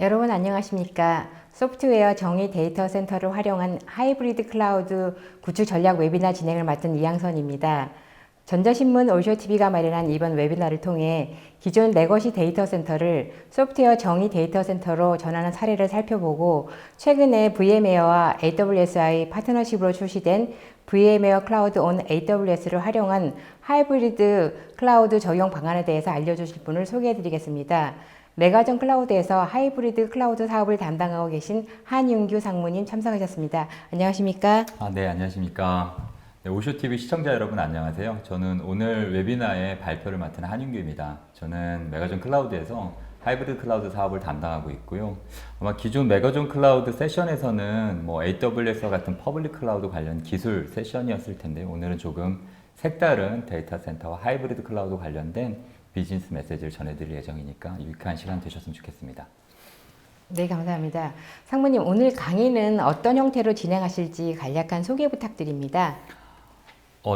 여러분 안녕하십니까? 소프트웨어 정의 데이터 센터를 활용한 하이브리드 클라우드 구축 전략 웨비나 진행을 맡은 이양선입니다. 전자신문 올쇼TV가 마련한 이번 웨비나를 통해 기존 레거시 데이터 센터를 소프트웨어 정의 데이터 센터로 전환한 사례를 살펴보고 최근에 VM웨어와 AWS와의 파트너십으로 출시된 VMware 클라우드 온 AWS를 활용한 하이브리드 클라우드 적용 방안에 대해서 알려주실 분을 소개해 드리겠습니다. 메가전 클라우드에서 하이브리드 클라우드 사업을 담당하고 계신 한윤규 상무님 참석하셨습니다. 안녕하십니까? 네, 안녕하십니까. 네, 오쇼TV 시청자 여러분 안녕하세요. 저는 오늘 웨비나의 발표를 맡은 한윤규입니다. 저는 메가전 클라우드에서 하이브리드 클라우드 사업을 담당하고 있고요. 아마 기존 메가전 클라우드 세션에서는 AWS와 같은 퍼블릭 클라우드 관련 기술 세션이었을 텐데 오늘은 조금 색다른 데이터 센터와 하이브리드 클라우드 관련된 비즈니스 메시지를 전해드릴 예정이니까 유익한 시간 되셨으면 좋겠습니다. 네, 감사합니다. 상무님, 오늘 강의는 어떤 형태로 진행하실지 간략한 소개 부탁드립니다.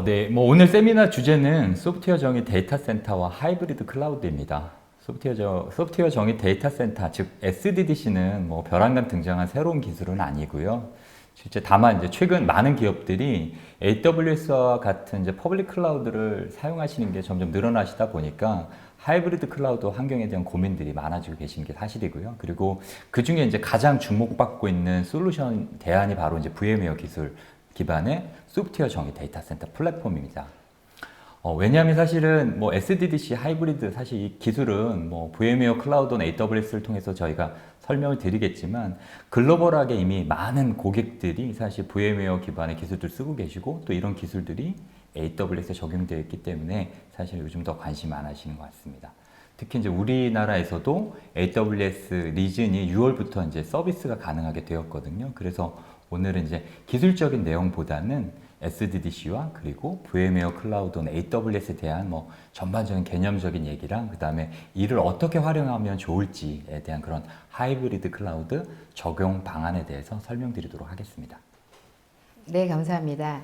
네, 오늘 세미나 주제는 소프트웨어 정의 데이터 센터와 하이브리드 클라우드입니다. 소프트웨어 정의 데이터 센터, 즉 SDDC는 벼랑간 등장한 새로운 기술은 아니고요. 실제 다만 이제 최근 많은 기업들이 AWS와 같은 이제 퍼블릭 클라우드를 사용하시는 게 점점 늘어나시다 보니까 하이브리드 클라우드 환경에 대한 고민들이 많아지고 계신 게 사실이고요. 그리고 그 중에 이제 가장 주목받고 있는 솔루션 대안이 바로 이제 VM웨어 기술 기반의 소프트웨어 정의 데이터 센터 플랫폼입니다. 왜냐하면 사실은 SDDC 하이브리드 사실 이 기술은 VM웨어 클라우드나 AWS를 통해서 저희가 설명을 드리겠지만 글로벌하게 이미 많은 고객들이 사실 VM웨어 기반의 기술들 쓰고 계시고 또 이런 기술들이 AWS에 적용되어 있기 때문에 사실 요즘 더 관심 많으시는 것 같습니다. 특히 이제 우리나라에서도 AWS 리즌이 6월부터 이제 서비스가 가능하게 되었거든요. 그래서 오늘은 이제 기술적인 내용보다는 SDDC와 그리고 VM웨어 클라우드 온 AWS에 대한 전반적인 개념적인 얘기랑 그 다음에 이를 어떻게 활용하면 좋을지에 대한 그런 하이브리드 클라우드 적용 방안에 대해서 설명드리도록 하겠습니다. 네, 감사합니다.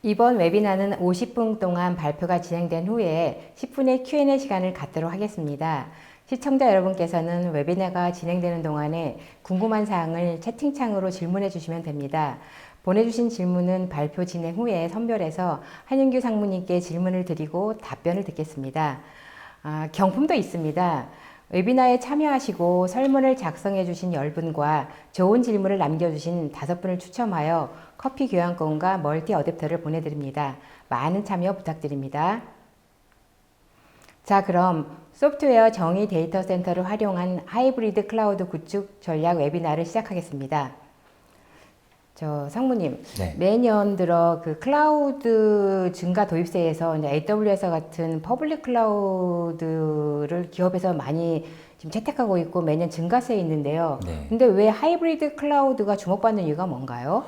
이번 웨비나는 50분 동안 발표가 진행된 후에 10분의 Q&A 시간을 갖도록 하겠습니다. 시청자 여러분께서는 웨비나가 진행되는 동안에 궁금한 사항을 채팅창으로 질문해 주시면 됩니다. 보내주신 질문은 발표 진행 후에 선별해서 한윤규 상무님께 질문을 드리고 답변을 듣겠습니다. 경품도 있습니다. 웨비나에 참여하시고 설문을 작성해 주신 10분과 좋은 질문을 남겨주신 5분을 추첨하여 커피 교환권과 멀티 어댑터를 보내드립니다. 많은 참여 부탁드립니다. 자, 그럼 소프트웨어 정의 데이터 센터를 활용한 하이브리드 클라우드 구축 전략 웨비나를 시작하겠습니다. 상무님, 네. 매년 들어 그 클라우드 증가 도입세에서 이제 AWS 같은 퍼블릭 클라우드를 기업에서 많이 지금 채택하고 있고 매년 증가세에 있는데요. 네. 근데 왜 하이브리드 클라우드가 주목받는 이유가 뭔가요?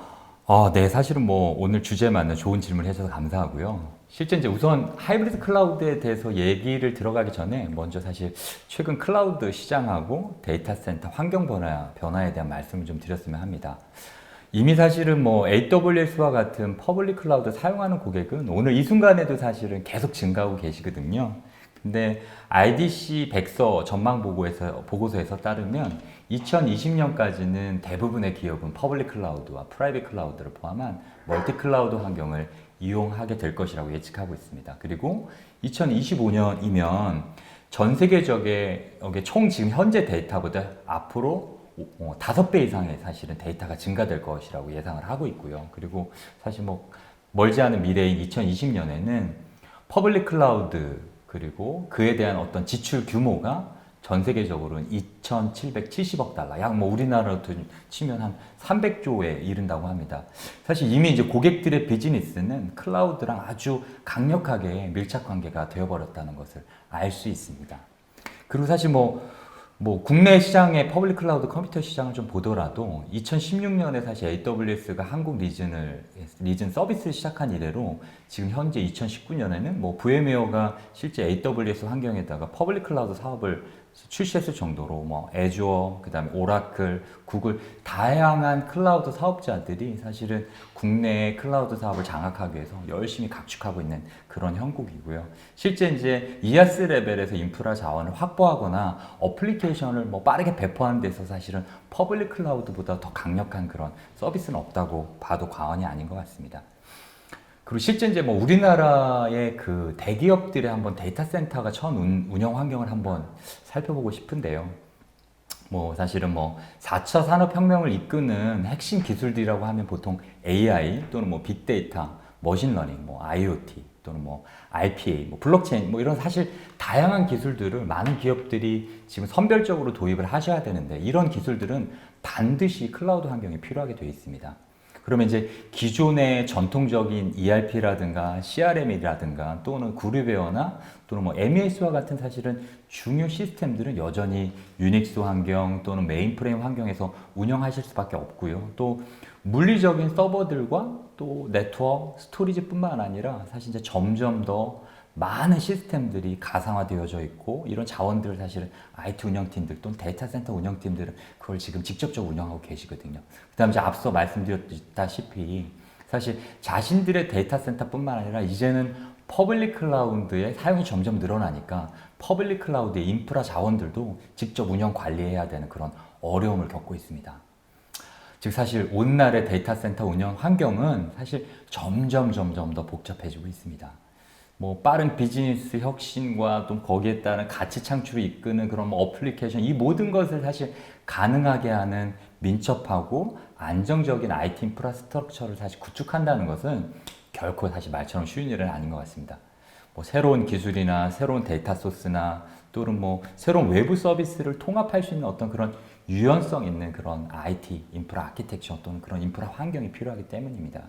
네, 사실은 오늘 주제에 맞는 좋은 질문을 해주셔서 감사하고요. 실제 이제 우선 하이브리드 클라우드에 대해서 얘기를 들어가기 전에 먼저 사실 최근 클라우드 시장하고 데이터 센터 환경 변화에 대한 말씀을 좀 드렸으면 합니다. 이미 사실은 AWS와 같은 퍼블릭 클라우드 사용하는 고객은 오늘 이 순간에도 사실은 계속 증가하고 계시거든요. 근데 IDC 백서 전망 보고서에서 따르면 2020년까지는 대부분의 기업은 퍼블릭 클라우드와 프라이빗 클라우드를 포함한 멀티 클라우드 환경을 이용하게 될 것이라고 예측하고 있습니다. 그리고 2025년이면 전 세계적의 총 지금 현재 데이터보다 앞으로 5배 이상의 사실은 데이터가 증가될 것이라고 예상을 하고 있고요. 그리고 사실 멀지 않은 미래인 2020년에는 퍼블릭 클라우드 그리고 그에 대한 어떤 지출 규모가 전 세계적으로는 2,770억 달러, 약 우리나라로 치면 한 300조에 이른다고 합니다. 사실 이미 이제 고객들의 비즈니스는 클라우드랑 아주 강력하게 밀착 관계가 되어버렸다는 것을 알 수 있습니다. 그리고 사실 국내 시장의 퍼블릭 클라우드 컴퓨터 시장을 좀 보더라도 2016년에 사실 AWS가 한국 리즌 서비스를 시작한 이래로 지금 현재 2019년에는 VM웨어가 실제 AWS 환경에다가 퍼블릭 클라우드 사업을 출시했을 정도로 뭐 애주어, 그다음에 오라클, 구글 다양한 클라우드 사업자들이 사실은 국내의 클라우드 사업을 장악하기 위해서 열심히 각축하고 있는 그런 형국이고요. 실제 이제 이아스 레벨에서 인프라 자원을 확보하거나 어플리케이션을 뭐 빠르게 배포하는 데서 사실은 퍼블릭 클라우드보다 더 강력한 그런 서비스는 없다고 봐도 과언이 아닌 것 같습니다. 그리고 실제 이제 뭐 우리나라의 그 대기업들의 한번 데이터 센터가 처음 운영 환경을 한번 살펴보고 싶은데요. 뭐 사실은 뭐 4차 산업혁명을 이끄는 핵심 기술들이라고 하면 보통 AI 또는 뭐 빅데이터, 머신러닝, 뭐 IoT 또는 뭐 RPA, 뭐 블록체인 뭐 이런 사실 다양한 기술들을 많은 기업들이 지금 선별적으로 도입을 하셔야 되는데 이런 기술들은 반드시 클라우드 환경이 필요하게 되어 있습니다. 그러면 이제 기존의 전통적인 ERP라든가 CRM이라든가 또는 구류웨어나 또는 뭐 MES와 같은 사실은 중요 시스템들은 여전히 유닉스 환경 또는 메인프레임 환경에서 운영하실 수밖에 없고요. 또 물리적인 서버들과 또 네트워크, 스토리지뿐만 아니라 사실 이제 점점 더 많은 시스템들이 가상화되어져 있고 이런 자원들을 사실은 IT 운영팀들 또는 데이터 센터 운영팀들은 그걸 지금 직접적으로 운영하고 계시거든요. 그다음에 이제 앞서 말씀드렸다시피 사실 자신들의 데이터 센터뿐만 아니라 이제는 퍼블릭 클라우드의 사용이 점점 늘어나니까 퍼블릭 클라우드의 인프라 자원들도 직접 운영 관리해야 되는 그런 어려움을 겪고 있습니다. 즉 사실 오늘날의 데이터 센터 운영 환경은 사실 점점 더 복잡해지고 있습니다. 뭐 빠른 비즈니스 혁신과 또 거기에 따른 가치 창출을 이끄는 그런 뭐 어플리케이션 이 모든 것을 사실 가능하게 하는 민첩하고 안정적인 IT 인프라스트럭처를 사실 구축한다는 것은 결코 사실 말처럼 쉬운 일은 아닌 것 같습니다. 뭐 새로운 기술이나 새로운 데이터 소스나 또는 뭐 새로운 외부 서비스를 통합할 수 있는 어떤 그런 유연성 있는 그런 IT 인프라 아키텍처 또는 그런 인프라 환경이 필요하기 때문입니다.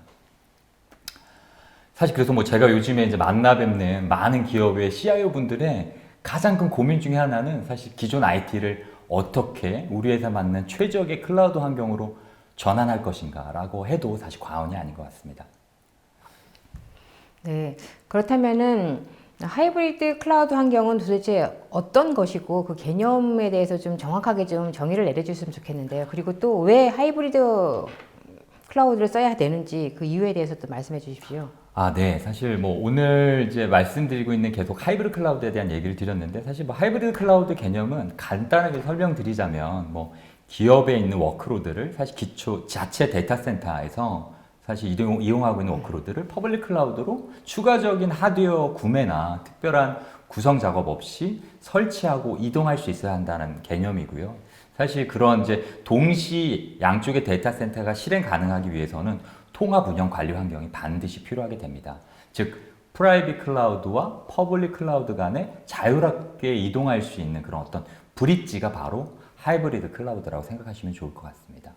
사실 그래서 뭐 제가 요즘에 이제 만나 뵙는 많은 기업의 CIO 분들의 가장 큰 고민 중에 하나는 사실 기존 IT를 어떻게 우리 회사 맞는 최적의 클라우드 환경으로 전환할 것인가 라고 해도 사실 과언이 아닌 것 같습니다. 네, 그렇다면은 하이브리드 클라우드 환경은 도대체 어떤 것이고 그 개념에 대해서 좀 정확하게 좀 정의를 내려주셨으면 좋겠는데요. 그리고 또 왜 하이브리드 클라우드를 써야 되는지 그 이유에 대해서 또 말씀해 주십시오. 아, 네. 사실 뭐 오늘 이제 말씀드리고 있는 계속 하이브리드 클라우드에 대한 얘기를 드렸는데 사실 뭐 하이브리드 클라우드 개념은 간단하게 설명드리자면 뭐 기업에 있는 워크로드를 사실 기초 자체 데이터 센터에서 사실 이용하고 있는 워크로드를 퍼블릭 클라우드로 추가적인 하드웨어 구매나 특별한 구성 작업 없이 설치하고 이동할 수 있어야 한다는 개념이고요. 사실 그런 이제 동시 양쪽의 데이터 센터가 실행 가능하기 위해서는 통합 운영 관리 환경이 반드시 필요하게 됩니다. 즉 프라이빗 클라우드와 퍼블릭 클라우드 간에 자유롭게 이동할 수 있는 그런 어떤 브릿지가 바로 하이브리드 클라우드라고 생각하시면 좋을 것 같습니다.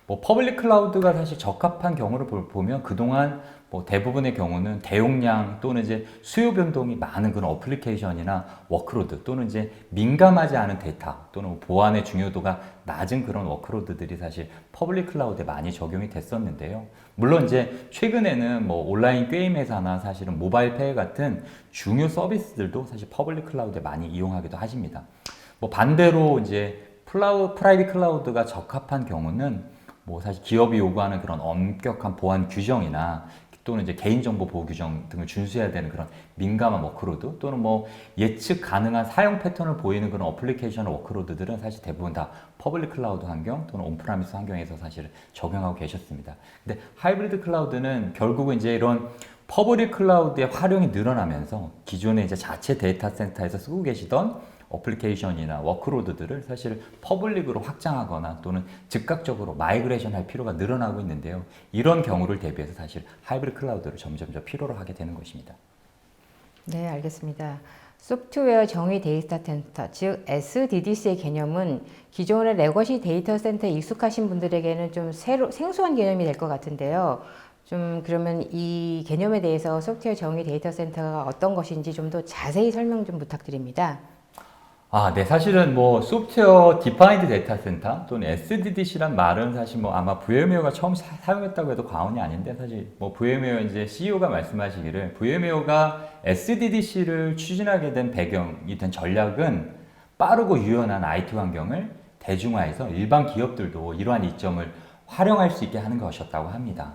뭐 퍼블릭 클라우드가 사실 적합한 경우를 보면 그동안 뭐 대부분의 경우는 대용량 또는 이제 수요 변동이 많은 그런 어플리케이션이나 워크로드 또는 이제 민감하지 않은 데이터 또는 보안의 중요도가 낮은 그런 워크로드들이 사실 퍼블릭 클라우드에 많이 적용이 됐었는데요. 물론 이제 최근에는 뭐 온라인 게임 회사나 사실은 모바일 페이 같은 중요 서비스들도 사실 퍼블릭 클라우드에 많이 이용하기도 하십니다. 뭐 반대로 이제 프라이빗 클라우드가 적합한 경우는 뭐 사실 기업이 요구하는 그런 엄격한 보안 규정이나 또는 이제 개인정보 보호 규정 등을 준수해야 되는 그런 민감한 워크로드 또는 뭐 예측 가능한 사용 패턴을 보이는 그런 어플리케이션 워크로드들은 사실 대부분 다 퍼블릭 클라우드 환경 또는 온프라미스 환경에서 사실 적용하고 계셨습니다. 근데 하이브리드 클라우드는 결국은 이제 이런 퍼블릭 클라우드의 활용이 늘어나면서 기존에 이제 자체 데이터 센터에서 쓰고 계시던 어플리케이션이나 워크로드들을 사실 퍼블릭으로 확장하거나 또는 즉각적으로 마이그레이션 할 필요가 늘어나고 있는데요. 이런 경우를 대비해서 사실 하이브리드 클라우드를 점점 더 필요로 하게 되는 것입니다. 네, 알겠습니다. 소프트웨어 정의 데이터 센터, 즉 SDDC의 개념은 기존의 레거시 데이터 센터에 익숙하신 분들에게는 좀 생소한 개념이 될 것 같은데요. 좀 그러면 이 개념에 대해서 소프트웨어 정의 데이터 센터가 어떤 것인지 좀 더 자세히 설명 좀 부탁드립니다. 아, 네. 사실은 뭐 소프트웨어 디파인드 데이터 센터 또는 SDDC란 말은 사실 뭐 아마 VMware가 처음 사용했다고 해도 과언이 아닌데 사실 뭐 VMware 이제 CEO가 말씀하시기를 VMware가 SDDC를 추진하게 된 배경이 된 전략은 빠르고 유연한 IT 환경을 대중화해서 일반 기업들도 이러한 이점을 활용할 수 있게 하는 것이었다고 합니다.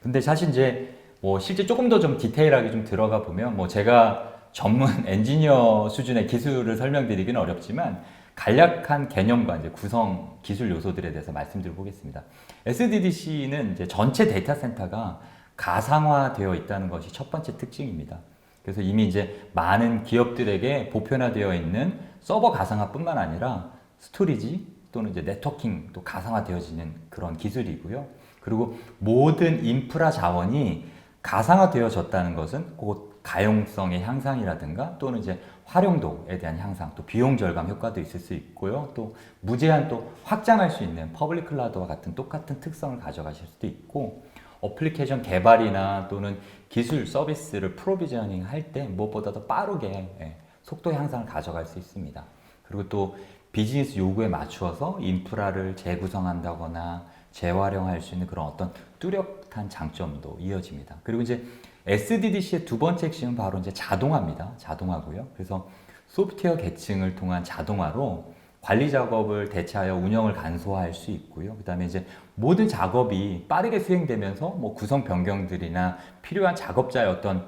근데 사실 이제 뭐 실제 조금 더 좀 디테일하게 좀 들어가 보면 뭐 제가 전문 엔지니어 수준의 기술을 설명드리기는 어렵지만 간략한 개념과 이제 구성 기술 요소들에 대해서 말씀드려 보겠습니다. SDDC는 이제 전체 데이터 센터가 가상화되어 있다는 것이 첫 번째 특징입니다. 그래서 이미 이제 많은 기업들에게 보편화되어 있는 서버 가상화뿐만 아니라 스토리지 또는 이제 네트워킹 또 가상화되어지는 그런 기술이고요. 그리고 모든 인프라 자원이 가상화되어졌다는 것은 곧 가용성의 향상이라든가 또는 이제 활용도에 대한 향상, 또 비용 절감 효과도 있을 수 있고요. 또 무제한 또 확장할 수 있는 퍼블릭 클라우드와 같은 똑같은 특성을 가져가실 수도 있고, 어플리케이션 개발이나 또는 기술 서비스를 프로비저닝 할 때 무엇보다도 빠르게 속도 향상을 가져갈 수 있습니다. 그리고 또 비즈니스 요구에 맞추어서 인프라를 재구성한다거나 재활용할 수 있는 그런 어떤 뚜렷한 장점도 이어집니다. 그리고 이제 SDDC의 두 번째 핵심은 바로 이제 자동화입니다. 자동화고요. 그래서 소프트웨어 계층을 통한 자동화로 관리 작업을 대체하여 운영을 간소화할 수 있고요. 그다음에 이제 모든 작업이 빠르게 수행되면서 뭐 구성 변경들이나 필요한 작업자의 어떤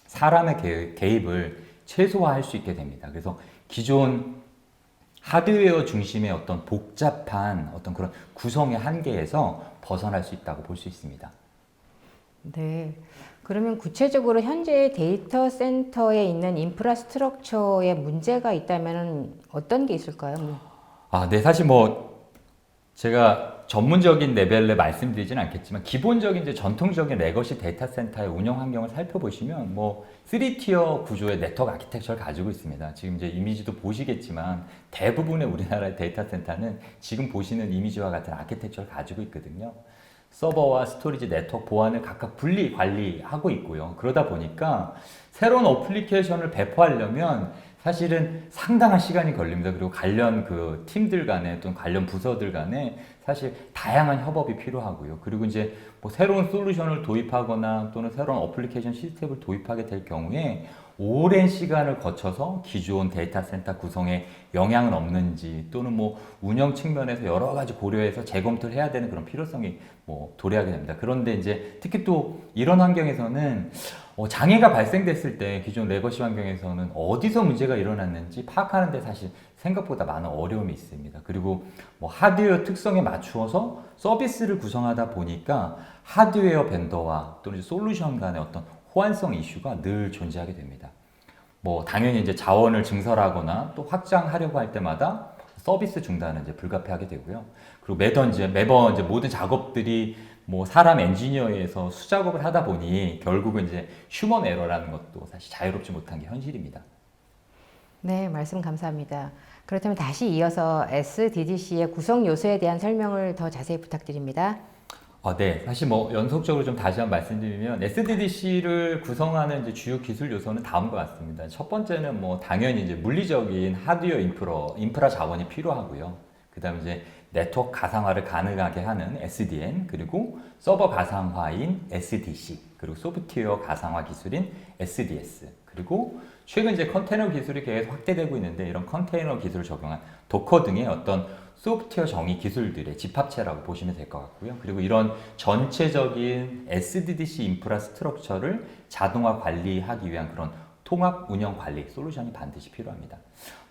사람의 개입을 최소화할 수 있게 됩니다. 그래서 기존 하드웨어 중심의 어떤 복잡한 어떤 그런 구성의 한계에서 벗어날 수 있다고 볼 수 있습니다. 네. 그러면 구체적으로 현재 데이터 센터에 있는 인프라스트럭처에 문제가 있다면 어떤 게 있을까요? 네, 사실 뭐 제가 전문적인 레벨에 말씀드리진 않겠지만 기본적인 이제 전통적인 레거시 데이터 센터의 운영 환경을 살펴보시면 뭐 3티어 구조의 네트워크 아키텍처를 가지고 있습니다. 지금 이제 이미지도 보시겠지만 대부분의 우리나라의 데이터 센터는 지금 보시는 이미지와 같은 아키텍처를 가지고 있거든요. 서버와 스토리지 네트워크 보안을 각각 분리 관리하고 있고요. 그러다 보니까 새로운 어플리케이션을 배포하려면 사실은 상당한 시간이 걸립니다. 그리고 관련 그 팀들 간에 또는 관련 부서들 간에 사실 다양한 협업이 필요하고요. 그리고 이제 뭐 새로운 솔루션을 도입하거나 또는 새로운 어플리케이션 시스템을 도입하게 될 경우에 오랜 시간을 거쳐서 기존 데이터 센터 구성에 영향은 없는지 또는 뭐 운영 측면에서 여러 가지 고려해서 재검토를 해야 되는 그런 필요성이 뭐 도래하게 됩니다. 그런데 이제 특히 또 이런 환경에서는 장애가 발생됐을 때 기존 레거시 환경에서는 어디서 문제가 일어났는지 파악하는데 사실 생각보다 많은 어려움이 있습니다. 그리고 뭐 하드웨어 특성에 맞추어서 서비스를 구성하다 보니까 하드웨어 벤더와 또는 솔루션 간의 어떤 호환성 이슈가 늘 존재하게 됩니다. 뭐 당연히 이제 자원을 증설하거나 또 확장하려고 할 때마다 서비스 중단은 이제 불가피하게 되고요. 그리고 매번 이제 모든 작업들이 뭐 사람 엔지니어에서 수작업을 하다 보니 결국은 이제 휴먼 에러라는 것도 사실 자유롭지 못한 게 현실입니다. 네, 말씀 감사합니다. 그렇다면 다시 이어서 SDDC의 구성 요소에 대한 설명을 더 자세히 부탁드립니다. 네. 사실 뭐 연속적으로 좀 다시 한번 말씀드리면 SDDC를 구성하는 이제 주요 기술 요소는 다음과 같습니다. 첫 번째는 뭐 당연히 이제 물리적인 하드웨어 인프라 자원이 필요하고요. 그다음에 이제 네트워크 가상화를 가능하게 하는 SDN, 그리고 서버 가상화인 SDC, 그리고 소프트웨어 가상화 기술인 SDS, 그리고 최근 이제 컨테이너 기술이 계속 확대되고 있는데 이런 컨테이너 기술을 적용한 도커 등의 어떤 소프트웨어 정의 기술들의 집합체라고 보시면 될 것 같고요. 그리고 이런 전체적인 SDDC 인프라 스트럭처를 자동화 관리하기 위한 그런 통합 운영 관리 솔루션이 반드시 필요합니다.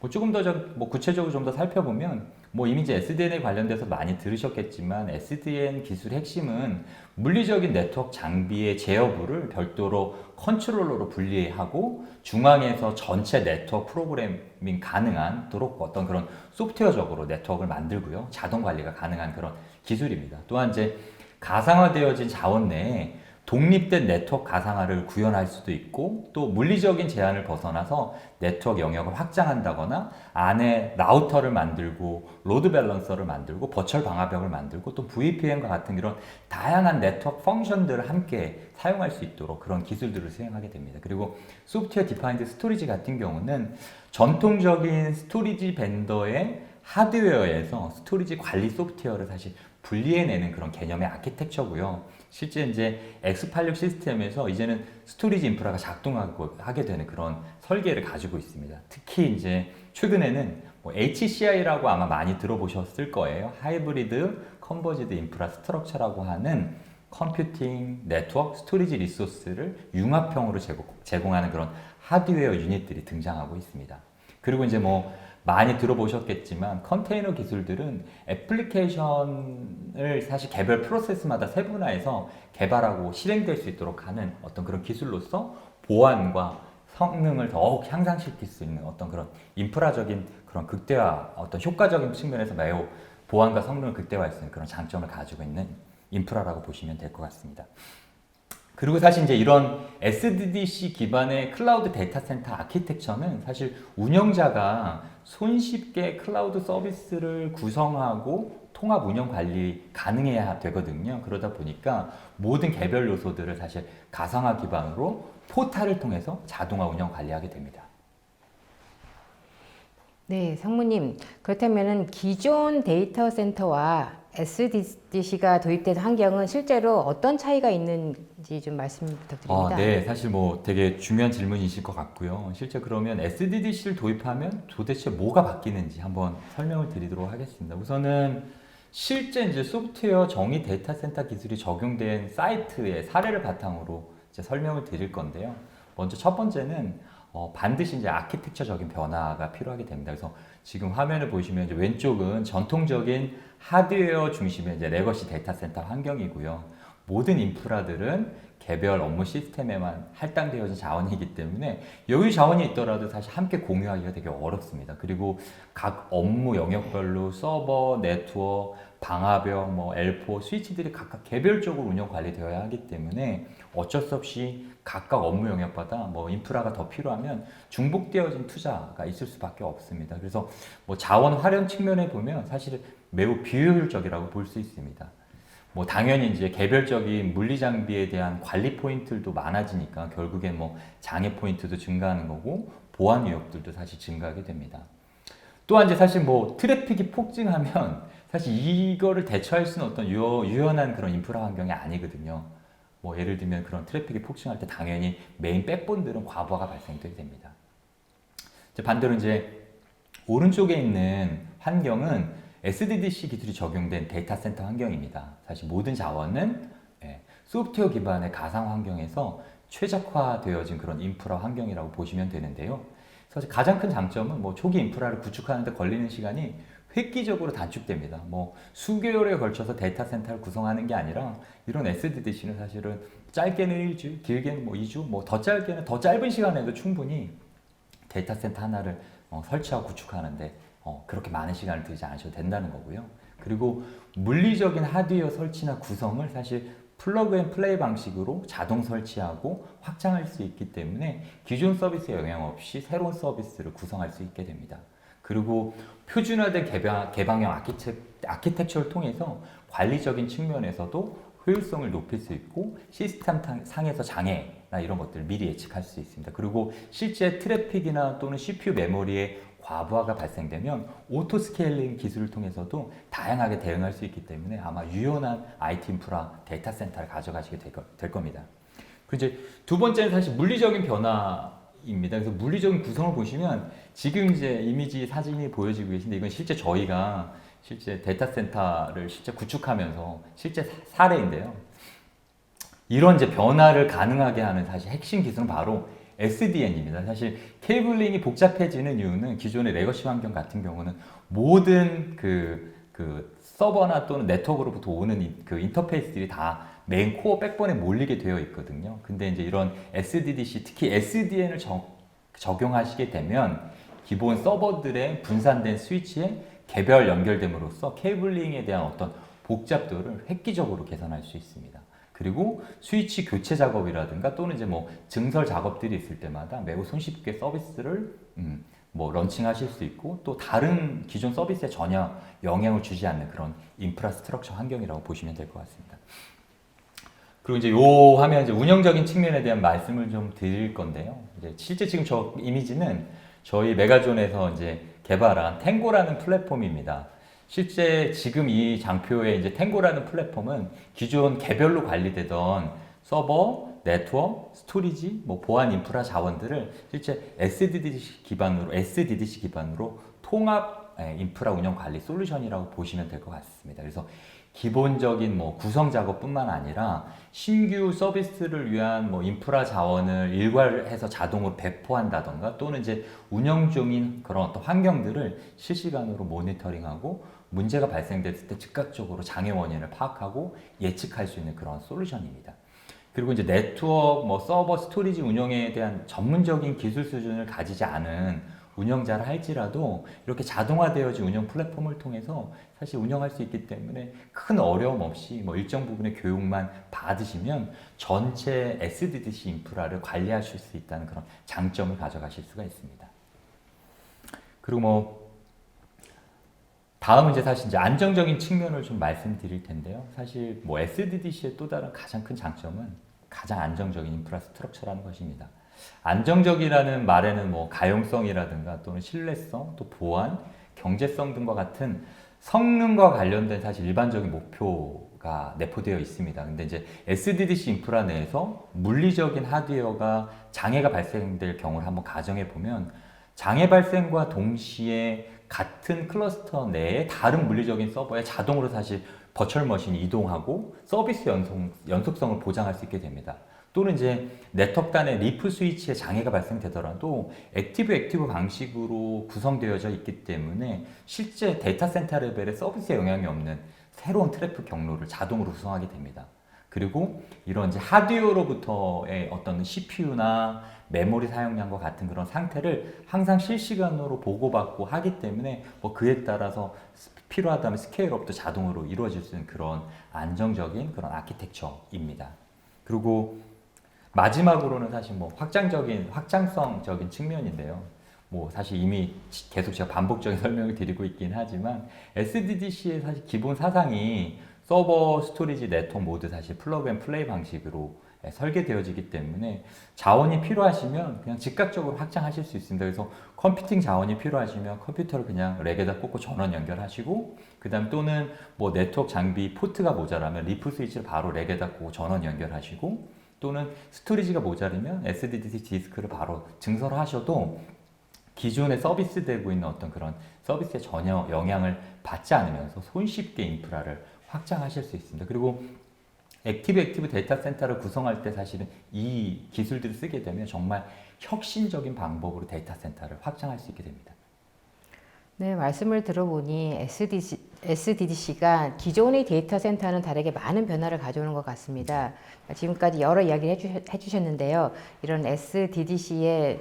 뭐 조금 더 뭐 구체적으로 좀 더 살펴보면 뭐 이미 이제 SDN에 관련돼서 많이 들으셨겠지만 SDN 기술의 핵심은 물리적인 네트워크 장비의 제어부를 별도로 컨트롤러로 분리하고 중앙에서 전체 네트워크 프로그래밍 가능한도록 어떤 그런 소프트웨어적으로 네트워크를 만들고요. 자동 관리가 가능한 그런 기술입니다. 또한 이제 가상화되어진 자원 내에 독립된 네트워크 가상화를 구현할 수도 있고 또 물리적인 제한을 벗어나서 네트워크 영역을 확장한다거나 안에 라우터를 만들고 로드 밸런서를 만들고 버추얼 방화벽을 만들고 또 VPN과 같은 이런 다양한 네트워크 펑션들을 함께 사용할 수 있도록 그런 기술들을 수행하게 됩니다. 그리고 소프트웨어 디파인드 스토리지 같은 경우는 전통적인 스토리지 벤더의 하드웨어에서 스토리지 관리 소프트웨어를 사실 분리해내는 그런 개념의 아키텍처고요. 실제 이제 X86 시스템에서 이제는 스토리지 인프라가 작동하게 되는 그런 설계를 가지고 있습니다. 특히 이제 최근에는 뭐 HCI라고 아마 많이 들어보셨을 거예요. 하이브리드 컨버지드 인프라 스트럭처라고 하는 컴퓨팅, 네트워크, 스토리지 리소스를 융합형으로 제공하는 그런 하드웨어 유닛들이 등장하고 있습니다. 그리고 이제 뭐 많이 들어보셨겠지만 컨테이너 기술들은 애플리케이션을 사실 개별 프로세스마다 세분화해서 개발하고 실행될 수 있도록 하는 어떤 그런 기술로서 보안과 성능을 더욱 향상시킬 수 있는 어떤 그런 인프라적인 그런 극대화, 어떤 효과적인 측면에서 매우 보안과 성능을 극대화할 수 있는 그런 장점을 가지고 있는 인프라라고 보시면 될 것 같습니다. 그리고 사실 이제 이런 SDDC 기반의 클라우드 데이터 센터 아키텍처는 사실 운영자가 손쉽게 클라우드 서비스를 구성하고 통합 운영 관리 가능해야 되거든요. 그러다 보니까 모든 개별 요소들을 사실 가상화 기반으로 포탈을 통해서 자동화 운영 관리하게 됩니다. 네, 상무님. 그렇다면은 기존 데이터 센터와 SDDC가 도입된 환경은 실제로 어떤 차이가 있는지 좀 말씀 부탁드립니다. 네, 사실 뭐 되게 중요한 질문이실 것 같고요. 실제 그러면 SDDC를 도입하면 도대체 뭐가 바뀌는지 한번 설명을 드리도록 하겠습니다. 우선은 실제 이제 소프트웨어 정의 데이터 센터 기술이 적용된 사이트의 사례를 바탕으로 이제 설명을 드릴 건데요. 먼저 첫 번째는 반드시 이제 아키텍처적인 변화가 필요하게 됩니다. 그래서 지금 화면을 보시면 이제 왼쪽은 전통적인 하드웨어 중심의 이제 레거시 데이터 센터 환경이고요. 모든 인프라들은 개별 업무 시스템에만 할당되어진 자원이기 때문에 여유 자원이 있더라도 사실 함께 공유하기가 되게 어렵습니다. 그리고 각 업무 영역별로 서버, 네트워크, 방화벽, 뭐 L4, 스위치들이 각각 개별적으로 운영 관리되어야 하기 때문에 어쩔 수 없이 각각 업무 영역마다 뭐 인프라가 더 필요하면 중복되어진 투자가 있을 수밖에 없습니다. 그래서 뭐 자원 활용 측면에 보면 사실 매우 비효율적이라고 볼 수 있습니다. 뭐 당연히 이제 개별적인 물리 장비에 대한 관리 포인트들도 많아지니까 결국엔 뭐 장애 포인트도 증가하는 거고 보안 위협들도 사실 증가하게 됩니다. 또한 이제 사실 뭐 트래픽이 폭증하면 사실 이거를 대처할 수 있는 어떤 유연한 그런 인프라 환경이 아니거든요. 뭐 예를 들면 그런 트래픽이 폭증할 때 당연히 메인 백본들은 과부하가 발생되게 됩니다. 이제 반대로 이제 오른쪽에 있는 환경은 SDDC 기술이 적용된 데이터 센터 환경입니다. 사실 모든 자원은 소프트웨어 기반의 가상 환경에서 최적화되어진 그런 인프라 환경이라고 보시면 되는데요. 사실 가장 큰 장점은 뭐 초기 인프라를 구축하는 데 걸리는 시간이 획기적으로 단축됩니다. 뭐 수개월에 걸쳐서 데이터 센터를 구성하는 게 아니라 이런 SDDC는 사실은 짧게는 1주, 길게는 뭐 2주, 뭐 더 짧게는 더 짧은 시간에도 충분히 데이터 센터 하나를 설치하고 구축하는데 그렇게 많은 시간을 들이지 않으셔도 된다는 거고요. 그리고 물리적인 하드웨어 설치나 구성을 사실 플러그 앤 플레이 방식으로 자동 설치하고 확장할 수 있기 때문에 기존 서비스에 영향 없이 새로운 서비스를 구성할 수 있게 됩니다. 그리고 표준화된 개방형 아키텍처를 통해서 관리적인 측면에서도 효율성을 높일 수 있고 시스템 상에서 장애나 이런 것들을 미리 예측할 수 있습니다. 그리고 실제 트래픽이나 또는 CPU 메모리의 과부하가 발생되면 오토 스케일링 기술을 통해서도 다양하게 대응할 수 있기 때문에 아마 유연한 IT 인프라 데이터 센터를 가져가시게 될 겁니다. 그리고 이제 두 번째는 사실 물리적인 변화입니다. 그래서 물리적인 구성을 보시면 지금 이제 이미지 사진이 보여지고 계신데 이건 실제 저희가 실제 데이터 센터를 실제 구축하면서 실제 사례인데요. 이런 이제 변화를 가능하게 하는 사실 핵심 기술은 바로 SDN입니다. 사실 케이블링이 복잡해지는 이유는 기존의 레거시 환경 같은 경우는 모든 그 서버나 또는 네트워크로부터 오는 그 인터페이스들이 다 메인 코어 백본에 몰리게 되어 있거든요. 근데 이제 이런 SDDC, 특히 SDN을 적용하시게 되면 기본 서버들의 분산된 스위치에 개별 연결됨으로써 케이블링에 대한 어떤 복잡도를 획기적으로 개선할 수 있습니다. 그리고 스위치 교체 작업이라든가 또는 이제 뭐 증설 작업들이 있을 때마다 매우 손쉽게 서비스를 뭐 런칭하실 수 있고 또 다른 기존 서비스에 전혀 영향을 주지 않는 그런 인프라스트럭처 환경이라고 보시면 될 것 같습니다. 그리고 이제 요 하면 이제 운영적인 측면에 대한 말씀을 좀 드릴 건데요. 이제 실제 지금 저 이미지는 저희 메가존에서 이제 개발한 탱고라는 플랫폼입니다. 실제 지금 이 장표의 이제 탱고라는 플랫폼은 기존 개별로 관리되던 서버, 네트워크, 스토리지, 뭐 보안 인프라 자원들을 실제 SDDC 기반으로 통합 인프라 운영 관리 솔루션이라고 보시면 될 것 같습니다. 그래서 기본적인 뭐 구성 작업뿐만 아니라 신규 서비스를 위한 뭐 인프라 자원을 일괄해서 자동으로 배포한다던가 또는 이제 운영 중인 그런 어떤 환경들을 실시간으로 모니터링하고 문제가 발생됐을 때 즉각적으로 장애 원인을 파악하고 예측할 수 있는 그런 솔루션입니다. 그리고 이제 네트워크, 뭐 서버, 스토리지 운영에 대한 전문적인 기술 수준을 가지지 않은 운영자를 할지라도 이렇게 자동화되어진 운영 플랫폼을 통해서 사실 운영할 수 있기 때문에 큰 어려움 없이 뭐 일정 부분의 교육만 받으시면 전체 SDDC 인프라를 관리하실 수 있다는 그런 장점을 가져가실 수가 있습니다. 그리고 뭐 다음은 이제 사실 이제 안정적인 측면을 좀 말씀드릴 텐데요. 사실 뭐 SDDC의 또 다른 가장 큰 장점은 가장 안정적인 인프라스트럭처라는 것입니다. 안정적이라는 말에는 뭐 가용성이라든가 또는 신뢰성, 또 보안, 경제성 등과 같은 성능과 관련된 사실 일반적인 목표가 내포되어 있습니다. 근데 이제 SDDC 인프라 내에서 물리적인 하드웨어가 장애가 발생될 경우를 한번 가정해 보면 장애 발생과 동시에 같은 클러스터 내에 다른 물리적인 서버에 자동으로 사실 버추얼 머신이 이동하고 서비스 연속성을 보장할 수 있게 됩니다. 또는 이제 네트워크 간의 리프 스위치에 장애가 발생되더라도 액티브 방식으로 구성되어져 있기 때문에 실제 데이터 센터 레벨의 서비스에 영향이 없는 새로운 트래픽 경로를 자동으로 구성하게 됩니다. 그리고 이런 이제 하드웨어로부터의 어떤 CPU나 메모리 사용량과 같은 그런 상태를 항상 실시간으로 보고받고 하기 때문에 뭐 그에 따라서 필요하다면 스케일업도 자동으로 이루어질 수 있는 그런 안정적인 그런 아키텍처입니다. 그리고 마지막으로는 사실 뭐 확장성적인 측면인데요. 뭐 사실 이미 계속 제가 반복적인 설명을 드리고 있긴 하지만 SDDC의 사실 기본 사상이 서버, 스토리지, 네트워크 모두 사실 플러그 앤 플레이 방식으로 설계되어지기 때문에 자원이 필요하시면 그냥 즉각적으로 확장하실 수 있습니다. 그래서 컴퓨팅 자원이 필요하시면 컴퓨터를 그냥 렉에다 꽂고 전원 연결하시고 그다음 또는 뭐 네트워크 장비 포트가 모자라면 리프 스위치를 바로 렉에다 꽂고 전원 연결하시고 또는 스토리지가 모자르면 SDDC 디스크를 바로 증설을 하셔도 기존에 서비스되고 있는 어떤 그런 서비스에 전혀 영향을 받지 않으면서 손쉽게 인프라를 확장하실 수 있습니다. 그리고 액티브 데이터 센터를 구성할 때 사실은 이 기술들을 쓰게 되면 정말 혁신적인 방법으로 데이터 센터를 확장할 수 있게 됩니다. 네, 말씀을 들어보니 SDDC가 기존의 데이터 센터와는 다르게 많은 변화를 가져오는 것 같습니다. 지금까지 여러 이야기를 해주셨는데요. 이런 SDDC의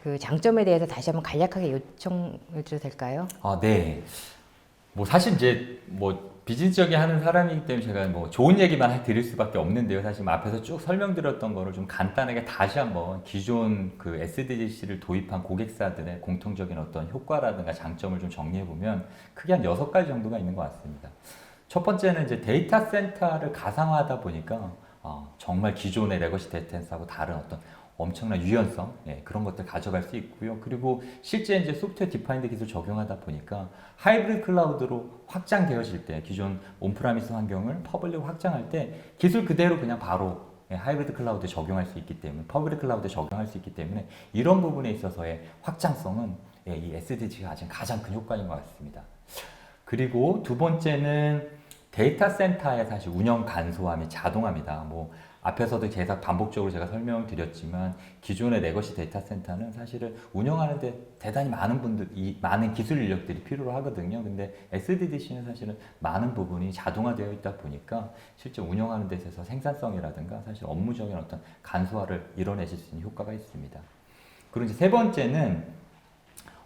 그 장점에 대해서 다시 한번 간략하게 요청을 드려도 될까요? 네. 뭐 사실 이제 뭐 비즈니스적인 하는 사람이기 때문에 제가 뭐 좋은 얘기만 드릴 수밖에 없는데요. 사실 앞에서 쭉 설명드렸던 거를 좀 간단하게 다시 한번 기존 그 SDDC를 도입한 고객사들의 공통적인 어떤 효과라든가 장점을 좀 정리해 보면 크게 한 6가지 정도가 있는 것 같습니다. 첫 번째는 이제 데이터 센터를 가상화하다 보니까 정말 기존의 레거시 데이터 센터하고 다른 어떤 엄청난 유연성 그런 것들 가져갈 수 있고요. 그리고 실제 이제 소프트웨어 디파인드 기술 적용하다 보니까 하이브리드 클라우드로 확장되어질 때 기존 온프라미스 환경을 퍼블릭 확장할 때 기술 그대로 그냥 바로 하이브리드 클라우드에 적용할 수 있기 때문에 퍼블릭 클라우드에 적용할 수 있기 때문에 이런 부분에 있어서의 확장성은 이 SDG가 가장 큰 효과인 것 같습니다. 그리고 두 번째는 데이터 센터의 사실 운영 간소함이 자동화입니다. 뭐 앞에서도 계속 반복적으로 제가 설명을 드렸지만 기존의 레거시 데이터 센터는 사실은 운영하는데 대단히 많은 기술 인력들이 필요로 하거든요. 근데 SDDC는 사실은 많은 부분이 자동화되어 있다 보니까 실제 운영하는 데 있어서 생산성이라든가 사실 업무적인 어떤 간소화를 이뤄내실 수 있는 효과가 있습니다. 그리고 이제 세 번째는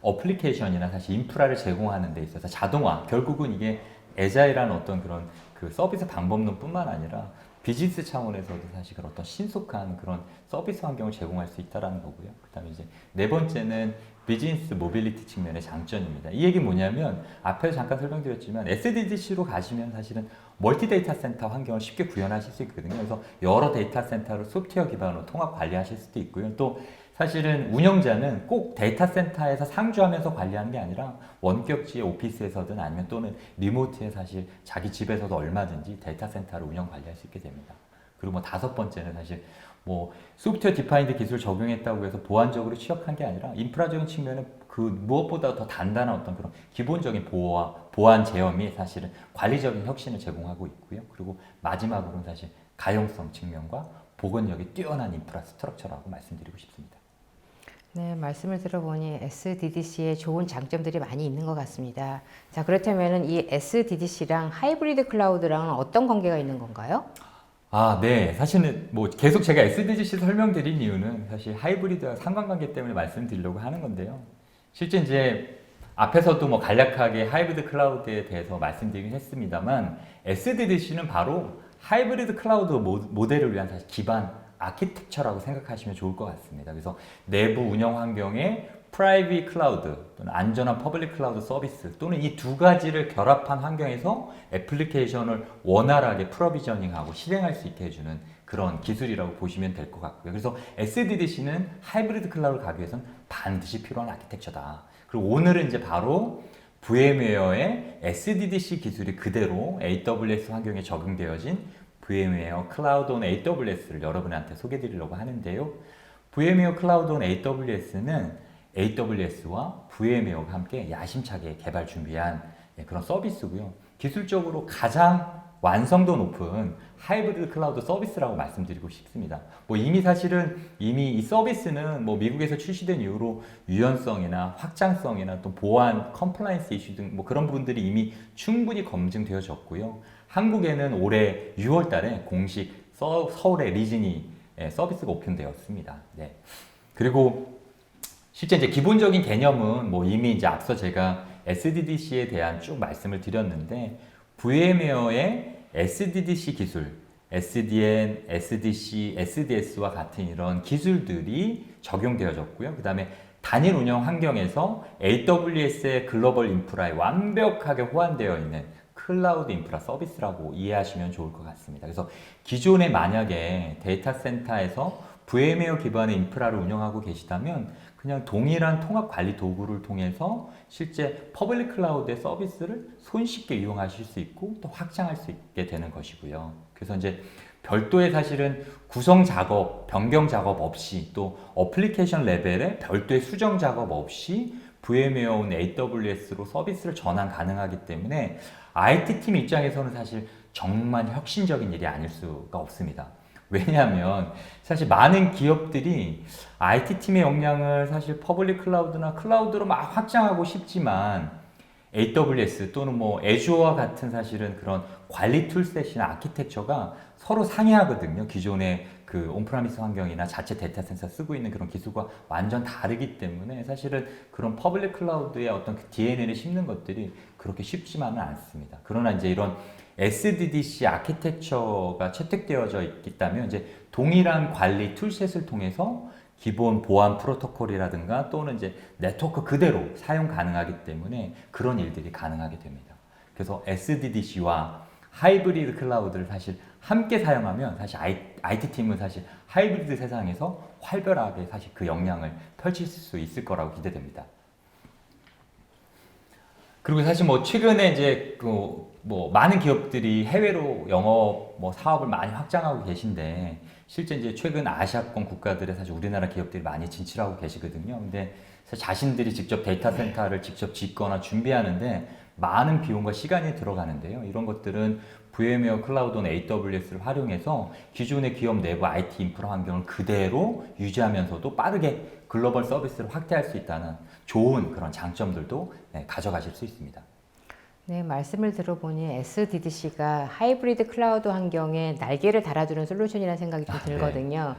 어플리케이션이나 사실 인프라를 제공하는 데 있어서 자동화, 결국은 이게 애자일한 어떤 그런 그 서비스 방법론뿐만 아니라 비즈니스 차원에서도 사실 그런 어떤 신속한 그런 서비스 환경을 제공할 수 있다라는 거고요. 그다음에 이제 네 번째는 비즈니스 모빌리티 측면의 장점입니다. 이 얘기는 뭐냐면 앞에서 잠깐 설명드렸지만 SDDC로 가시면 사실은 멀티 데이터 센터 환경을 쉽게 구현하실 수 있거든요. 그래서 여러 데이터 센터를 소프트웨어 기반으로 통합 관리하실 수도 있고요. 또 사실은 운영자는 꼭 데이터 센터에서 상주하면서 관리하는 게 아니라 원격지의 오피스에서든 아니면 또는 리모트에 사실 자기 집에서도 얼마든지 데이터 센터를 운영 관리할 수 있게 됩니다. 그리고 뭐 다섯 번째는 사실 뭐 소프트웨어 디파인드 기술 적용했다고 해서 보안적으로 취약한 게 아니라 인프라적인 측면은 그 무엇보다 더 단단한 어떤 그런 기본적인 보안 제어이 사실은 관리적인 혁신을 제공하고 있고요. 그리고 마지막으로는 사실 가용성 측면과 복원력이 뛰어난 인프라스트럭처라고 말씀드리고 싶습니다. 네, 말씀을 들어보니 SDDC에 좋은 장점들이 많이 있는 것 같습니다. 자, 그렇다면 이 SDDC랑 하이브리드 클라우드랑은 어떤 관계가 있는 건가요? 아, 네. 사실은 뭐 계속 제가 SDDC 설명드린 이유는 사실 하이브리드와 상관관계 때문에 말씀드리려고 하는 건데요. 실제 이제 앞에서도 뭐 간략하게 하이브리드 클라우드에 대해서 말씀드리긴 했습니다만 SDDC는 바로 하이브리드 클라우드 모델을 위한 사실 기반 아키텍처라고 생각하시면 좋을 것 같습니다. 그래서 내부 운영 환경에 프라이빗 클라우드 또는 안전한 퍼블릭 클라우드 서비스 또는 이 두 가지를 결합한 환경에서 애플리케이션을 원활하게 프로비저닝하고 실행할 수 있게 해주는 그런 기술이라고 보시면 될 것 같고요. 그래서 SDDC는 하이브리드 클라우드를 가기 위해서는 반드시 필요한 아키텍처다. 그리고 오늘은 이제 바로 VMware의 SDDC 기술이 그대로 AWS 환경에 적용되어진 VMware 클라우드 온 AWS를 여러분한테 소개해 드리려고 하는데요. VMware 클라우드 온 AWS는 AWS와 VMware가 함께 야심차게 개발 준비한 그런 서비스고요. 기술적으로 가장 완성도 높은 하이브리드 클라우드 서비스라고 말씀드리고 싶습니다. 뭐 이미 사실은 이 서비스는 뭐 미국에서 출시된 이후로 유연성이나 확장성이나 또 보안, 컴플라이언스 이슈 등 뭐 그런 부분들이 이미 충분히 검증되어졌고요. 한국에는 올해 6월 달에 공식 서울의 리진이 서비스가 오픈되었습니다. 네. 그리고 실제 이제 기본적인 개념은 뭐 이미 이제 앞서 제가 SDDC에 대한 쭉 말씀을 드렸는데 VMware의 SDDC 기술, SDN, SDC, SDS와 같은 이런 기술들이 적용되어졌고요. 그 다음에 단일 운영 환경에서 AWS의 글로벌 인프라에 완벽하게 호환되어 있는 클라우드 인프라 서비스라고 이해하시면 좋을 것 같습니다. 그래서 기존에 만약에 데이터 센터에서 VMware 기반의 인프라를 운영하고 계시다면 그냥 동일한 통합 관리 도구를 통해서 실제 퍼블릭 클라우드의 서비스를 손쉽게 이용하실 수 있고 또 확장할 수 있게 되는 것이고요. 그래서 이제 별도의 사실은 구성 작업, 변경 작업 없이 또 어플리케이션 레벨의 별도의 수정 작업 없이 VMware 온 AWS로 서비스를 전환 가능하기 때문에 IT팀 입장에서는 사실 정말 혁신적인 일이 아닐 수가 없습니다. 왜냐하면 사실 많은 기업들이 IT팀의 역량을 사실 퍼블릭 클라우드나 클라우드로 막 확장하고 싶지만 AWS 또는 뭐 애주어와 같은 사실은 그런 관리 툴셋이나 아키텍처가 서로 상이하거든요. 기존의 그 온프라미스 환경이나 자체 데이터 센서 쓰고 있는 그런 기술과 완전 다르기 때문에 사실은 그런 퍼블릭 클라우드의 어떤 그 DNA를 심는 것들이 그렇게 쉽지만은 않습니다. 그러나 이제 이런 SDDC 아키텍처가 채택되어져 있다면 이제 동일한 관리 툴셋을 통해서 기본 보안 프로토콜이라든가 또는 이제 네트워크 그대로 사용 가능하기 때문에 그런 일들이 가능하게 됩니다. 그래서 SDDC와 하이브리드 클라우드를 사실 함께 사용하면 사실 IT팀은 사실 하이브리드 세상에서 활발하게 사실 그 역량을 펼칠 수 있을 거라고 기대됩니다. 그리고 사실 뭐 최근에 이제 그 뭐 많은 기업들이 해외로 영업 뭐 사업을 많이 확장하고 계신데 실제 이제 최근 아시아권 국가들에 사실 우리나라 기업들이 많이 진출하고 계시거든요. 근데 자신들이 직접 데이터 센터를 직접 짓거나 준비하는데 많은 비용과 시간이 들어가는데요. 이런 것들은 VMware 클라우드 온 AWS를 활용해서 기존의 기업 내부 IT 인프라 환경을 그대로 유지하면서도 빠르게 글로벌 서비스를 확대할 수 있다는 좋은 그런 장점들도 가져가실 수 있습니다. 네, 말씀을 들어보니 SDDC가 하이브리드 클라우드 환경에 날개를 달아주는 솔루션이라는 생각이 좀 들거든요.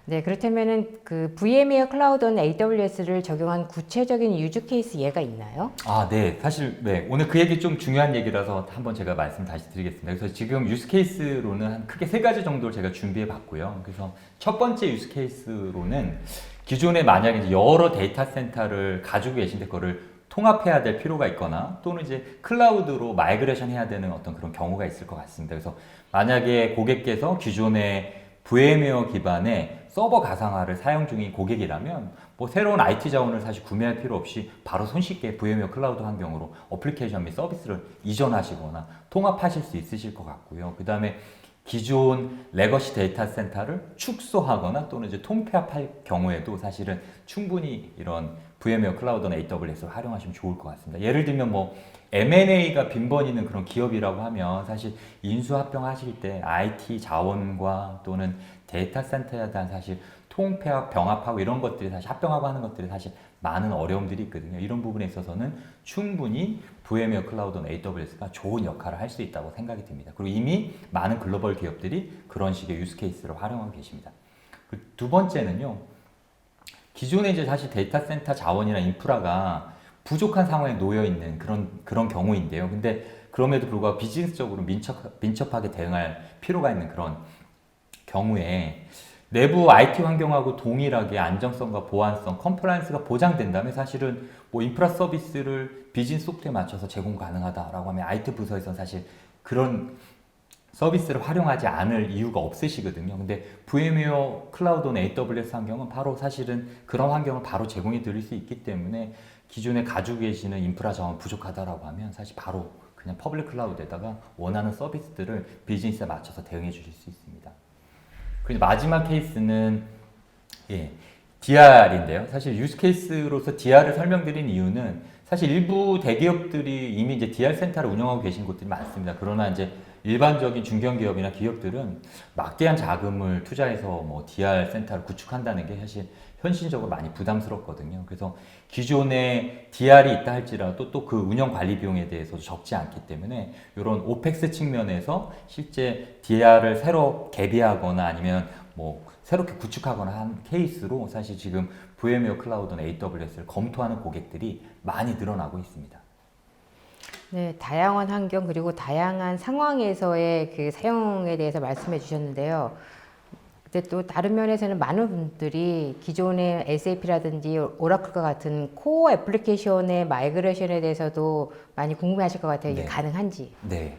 네, 그렇다면은 그 VMware 클라우드 온 AWS를 적용한 구체적인 유즈 케이스 예가 있나요? 아, 네. 사실 오늘 그 얘기 좀 중요한 얘기라서 한번 제가 말씀 다시 드리겠습니다. 그래서 지금 유즈 케이스로는 한 크게 세 가지 정도를 제가 준비해 봤고요. 그래서 첫 번째 유즈 케이스로는 기존에 만약에 이제 여러 데이터 센터를 가지고 계신데 그거를 통합해야 될 필요가 있거나 또는 이제 클라우드로 마이그레이션 해야 되는 어떤 그런 경우가 있을 것 같습니다. 그래서 만약에 고객께서 기존의 VMware 기반의 서버 가상화를 사용 중인 고객이라면 뭐 새로운 IT 자원을 사실 구매할 필요 없이 바로 손쉽게 VMware 클라우드 환경으로 어플리케이션 및 서비스를 이전하시거나 통합하실 수 있으실 것 같고요. 그 다음에 기존 레거시 데이터 센터를 축소하거나 또는 이제 통폐합할 경우에도 사실은 충분히 이런 VMware 클라우드나 AWS를 활용하시면 좋을 것 같습니다. 예를 들면 뭐 M&A가 빈번히는 그런 기업이라고 하면 사실 인수합병하실 때 IT 자원과 또는 데이터 센터에 대한 사실 통폐합, 병합하고 이런 것들이 사실 합병하고 하는 것들이 사실 많은 어려움들이 있거든요. 이런 부분에 있어서는 충분히 VMware 클라우드나 AWS가 좋은 역할을 할 수 있다고 생각이 듭니다. 그리고 이미 많은 글로벌 기업들이 그런 식의 유스 케이스를 활용하고 계십니다. 두 번째는요. 기존에 이제 사실 데이터 센터 자원이나 인프라가 부족한 상황에 놓여 있는 그런 경우인데요. 근데 그럼에도 불구하고 비즈니스적으로 민첩하게 대응할 필요가 있는 그런 경우에 내부 IT 환경하고 동일하게 안정성과 보안성, 컴플라이언스가 보장된다면 사실은 뭐 인프라 서비스를 비즈니스 속도에 맞춰서 제공 가능하다라고 하면 IT 부서에서는 사실 그런 서비스를 활용하지 않을 이유가 없으시거든요. 근데 VMware 클라우드나 AWS 환경은 바로 사실은 그런 환경을 바로 제공해 드릴 수 있기 때문에 기존에 가지고 계시는 인프라 자원 부족하다라고 하면 사실 바로 그냥 퍼블릭 클라우드에다가 원하는 서비스들을 비즈니스에 맞춰서 대응해 주실 수 있습니다. 그리고 마지막 케이스는 DR인데요. 사실 유스 케이스로서 DR을 설명드린 이유는 사실 일부 대기업들이 이미 이제 DR 센터를 운영하고 계신 곳들이 많습니다. 그러나 이제 일반적인 중견기업이나 기업들은 막대한 자금을 투자해서 뭐 DR 센터를 구축한다는 게 사실 현실적으로 많이 부담스럽거든요. 그래서 기존에 DR이 있다 할지라도 또 그 운영 관리 비용에 대해서도 적지 않기 때문에 이런 오펙스 측면에서 실제 DR을 새로 개비하거나 아니면 뭐 새롭게 구축하거나 한 케이스로 사실 지금 VMware 클라우드나 AWS를 검토하는 고객들이 많이 늘어나고 있습니다. 네, 다양한 환경 그리고 다양한 상황에서의 그 사용에 대해서 말씀해 주셨는데요. 근데 또 다른 면에서는 많은 분들이 기존의 SAP라든지 오라클과 같은 코어 애플리케이션의 마이그레이션에 대해서도 많이 궁금해하실 것 같아요. 이게 네. 가능한지. 네.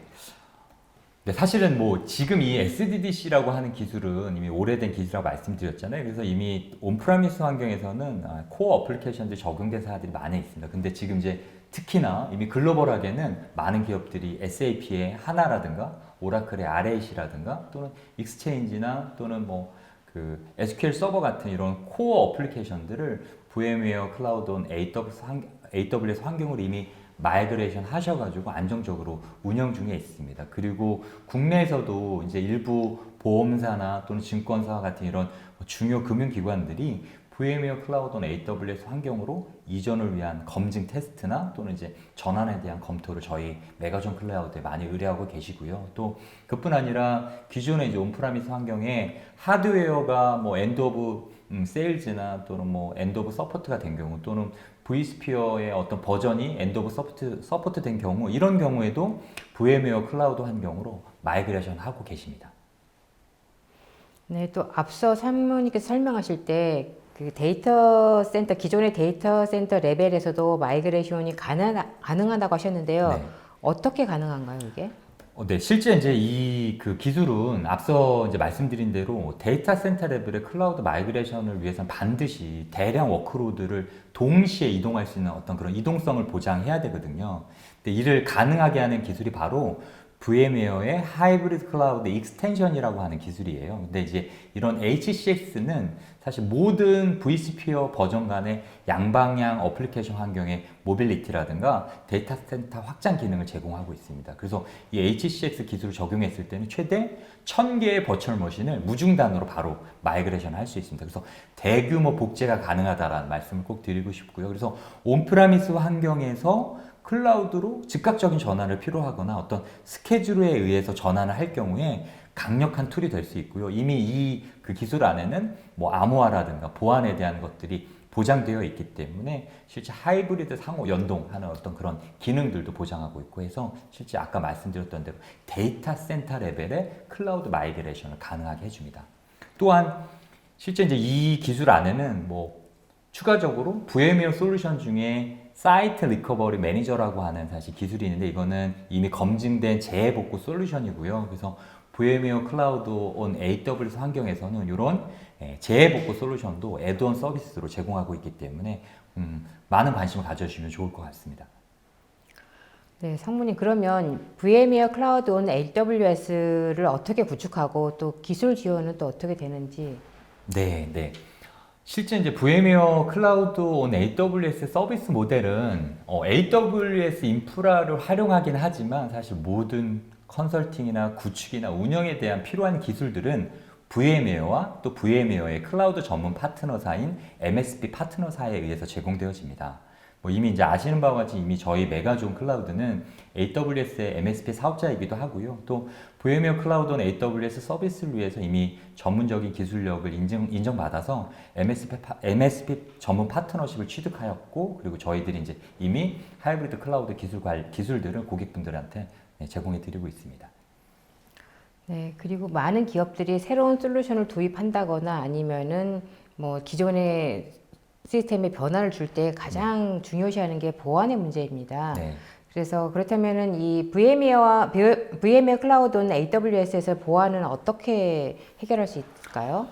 네, 사실은 뭐 지금 이 SDDC라고 하는 기술은 이미 오래된 기술이라고 말씀드렸잖아요. 그래서 이미 온프라미스 환경에서는 코어 어플리케이션들이 적용된 사례들이 많이 있습니다. 근데 지금 이제 특히나 이미 글로벌하게는 많은 기업들이 SAP의 하나라든가 오라클의 RAC라든가 또는 익스체인지나 또는 뭐 그 SQL 서버 같은 이런 코어 어플리케이션들을 VMware 클라우드 온 AWS 환경으로 이미 마이그레이션 하셔가지고 안정적으로 운영 중에 있습니다. 그리고 국내에서도 이제 일부 보험사나 또는 증권사 같은 이런 중요 금융기관들이 VMware 클라우드나 AWS 환경으로 이전을 위한 검증 테스트나 또는 이제 전환에 대한 검토를 저희 메가존 클라우드에 많이 의뢰하고 계시고요. 또 그뿐 아니라 기존의 이제 온프라미스 환경에 하드웨어가 뭐 엔드 오브 세일즈나 또는 뭐 엔드 오브 서포트가 된 경우 또는 vSphere의 어떤 버전이 엔드 오브 서포트 된 경우 이런 경우에도 VMware 클라우드 환경으로 마이그레이션 하고 계십니다. 네, 또 앞서 사모님께서 설명하실 때 그 데이터 센터, 기존의 데이터 센터 레벨에서도 마이그레이션이 가능하다고 하셨는데요. 네. 어떻게 가능한가요, 이게? 네, 실제 이제 이 그 기술은 앞서 이제 말씀드린 대로 데이터 센터 레벨의 클라우드 마이그레이션을 위해서는 반드시 대량 워크로드를 동시에 이동할 수 있는 어떤 그런 이동성을 보장해야 되거든요. 근데 이를 가능하게 하는 기술이 바로 VMware의 하이브리드 클라우드 익스텐션이라고 하는 기술이에요. 근데 이제 이런 HCX는 사실 모든 vSphere 버전 간의 양방향 어플리케이션 환경의 모빌리티라든가 데이터 센터 확장 기능을 제공하고 있습니다. 그래서 이 HCX 기술을 적용했을 때는 최대 1000개의 버추얼 머신을 무중단으로 바로 마이그레이션 할 수 있습니다. 그래서 대규모 복제가 가능하다라는 말씀을 꼭 드리고 싶고요. 그래서 온프라미스 환경에서 클라우드로 즉각적인 전환을 필요하거나 어떤 스케줄에 의해서 전환을 할 경우에 강력한 툴이 될 수 있고요. 이미 이 그 기술 안에는 뭐 암호화라든가 보안에 대한 것들이 보장되어 있기 때문에 실제 하이브리드 상호 연동하는 어떤 그런 기능들도 보장하고 있고 해서 실제 아까 말씀드렸던 대로 데이터 센터 레벨의 클라우드 마이그레이션을 가능하게 해줍니다. 또한 실제 이제 이 기술 안에는 뭐 추가적으로 VMware 솔루션 중에 사이트 리커버리 매니저라고 하는 사실 기술이 있는데 이거는 이미 검증된 재해복구 솔루션이고요. 그래서 VMware 클라우드 온 AWS 환경에서는 이런 재해복구 솔루션도 애드온 서비스로 제공하고 있기 때문에 많은 관심을 가져주시면 좋을 것 같습니다. 네, 상무님 그러면 VMware 클라우드 온 AWS를 어떻게 구축하고 또 기술 지원은 또 어떻게 되는지. 네, 네. 실제 이제 VMware 클라우드 온 AWS 서비스 모델은 AWS 인프라를 활용하긴 하지만 사실 모든 컨설팅이나 구축이나 운영에 대한 필요한 기술들은 VMware와 또 VMware의 클라우드 전문 파트너사인 MSP 파트너사에 의해서 제공되어집니다. 뭐 이미 이제 아시는 바와 같이 이미 저희 메가존 클라우드는 AWS의 MSP 사업자이기도 하고요. 또 VMware 클라우드 온 AWS 서비스를 위해서 이미 전문적인 기술력을 인정받아서 MSP 전문 파트너십을 취득하였고, 그리고 저희들이 이제 이미 하이브리드 클라우드 기술들을 고객분들한테 제공해 드리고 있습니다. 네, 그리고 많은 기업들이 새로운 솔루션을 도입한다거나 아니면은 뭐 기존의 시스템의 변화를 줄 때 가장 중요시하는 게 보안의 문제입니다. 네. 그래서 그렇다면은 이 VMware 클라우드 온 AWS에서 보안은 어떻게 해결할 수 있을까요?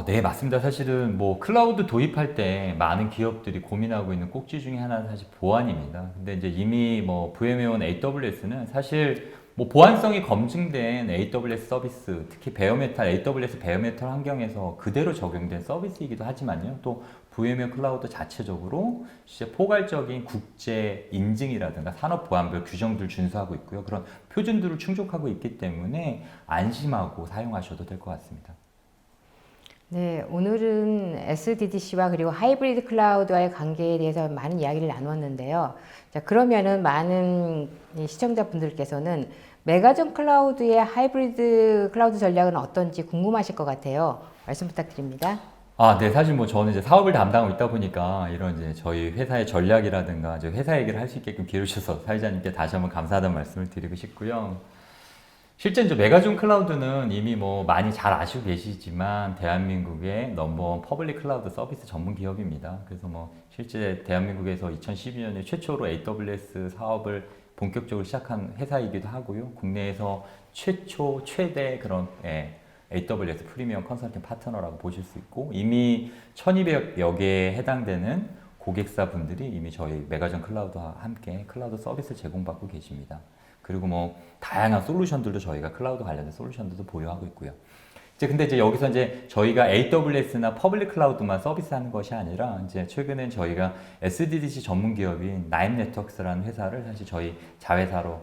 네, 맞습니다. 사실은 뭐 클라우드 도입할 때 많은 기업들이 고민하고 있는 꼭지 중에 하나는 사실 보안입니다. 근데 이제 이미 뭐 VMware AWS는 사실 뭐 보안성이 검증된 AWS 서비스, 특히 AWS 베어메탈 환경에서 그대로 적용된 서비스이기도 하지만요. 또 VMware 클라우드 자체적으로 진짜 포괄적인 국제 인증이라든가 산업보안별 규정들 준수하고 있고요. 그런 표준들을 충족하고 있기 때문에 안심하고 사용하셔도 될 것 같습니다. 네, 오늘은 SDDC와 그리고 하이브리드 클라우드와의 관계에 대해서 많은 이야기를 나누었는데요. 자, 그러면은 많은 이 시청자분들께서는 메가존 클라우드의 하이브리드 클라우드 전략은 어떤지 궁금하실 것 같아요. 말씀 부탁드립니다. 네, 사실 뭐 저는 이제 사업을 담당하고 있다 보니까 이런 이제 저희 회사의 전략이라든가 이제 회사 얘기를 할 수 있게끔 기회를 주셔서 사회자님께 다시 한번 감사하다는 말씀을 드리고 싶고요. 실제 이제 메가존 클라우드는 이미 뭐 많이 잘 아시고 계시지만 대한민국의 넘버원 퍼블릭 클라우드 서비스 전문 기업입니다. 그래서 뭐 실제 대한민국에서 2012년에 최초로 AWS 사업을 본격적으로 시작한 회사이기도 하고요. 국내에서 최대 그런 AWS 프리미엄 컨설팅 파트너라고 보실 수 있고, 이미 1200여 개에 해당되는 고객사 분들이 이미 저희 메가존 클라우드와 함께 클라우드 서비스를 제공받고 계십니다. 그리고 뭐 다양한 솔루션들도 저희가 클라우드 관련된 솔루션들도 보유하고 있고요. 근데 여기서 이제 저희가 AWS나 퍼블릭 클라우드만 서비스하는 것이 아니라 이제 최근엔 저희가 SDDC 전문 기업인 나임 네트워크스라는 회사를 사실 저희 자회사로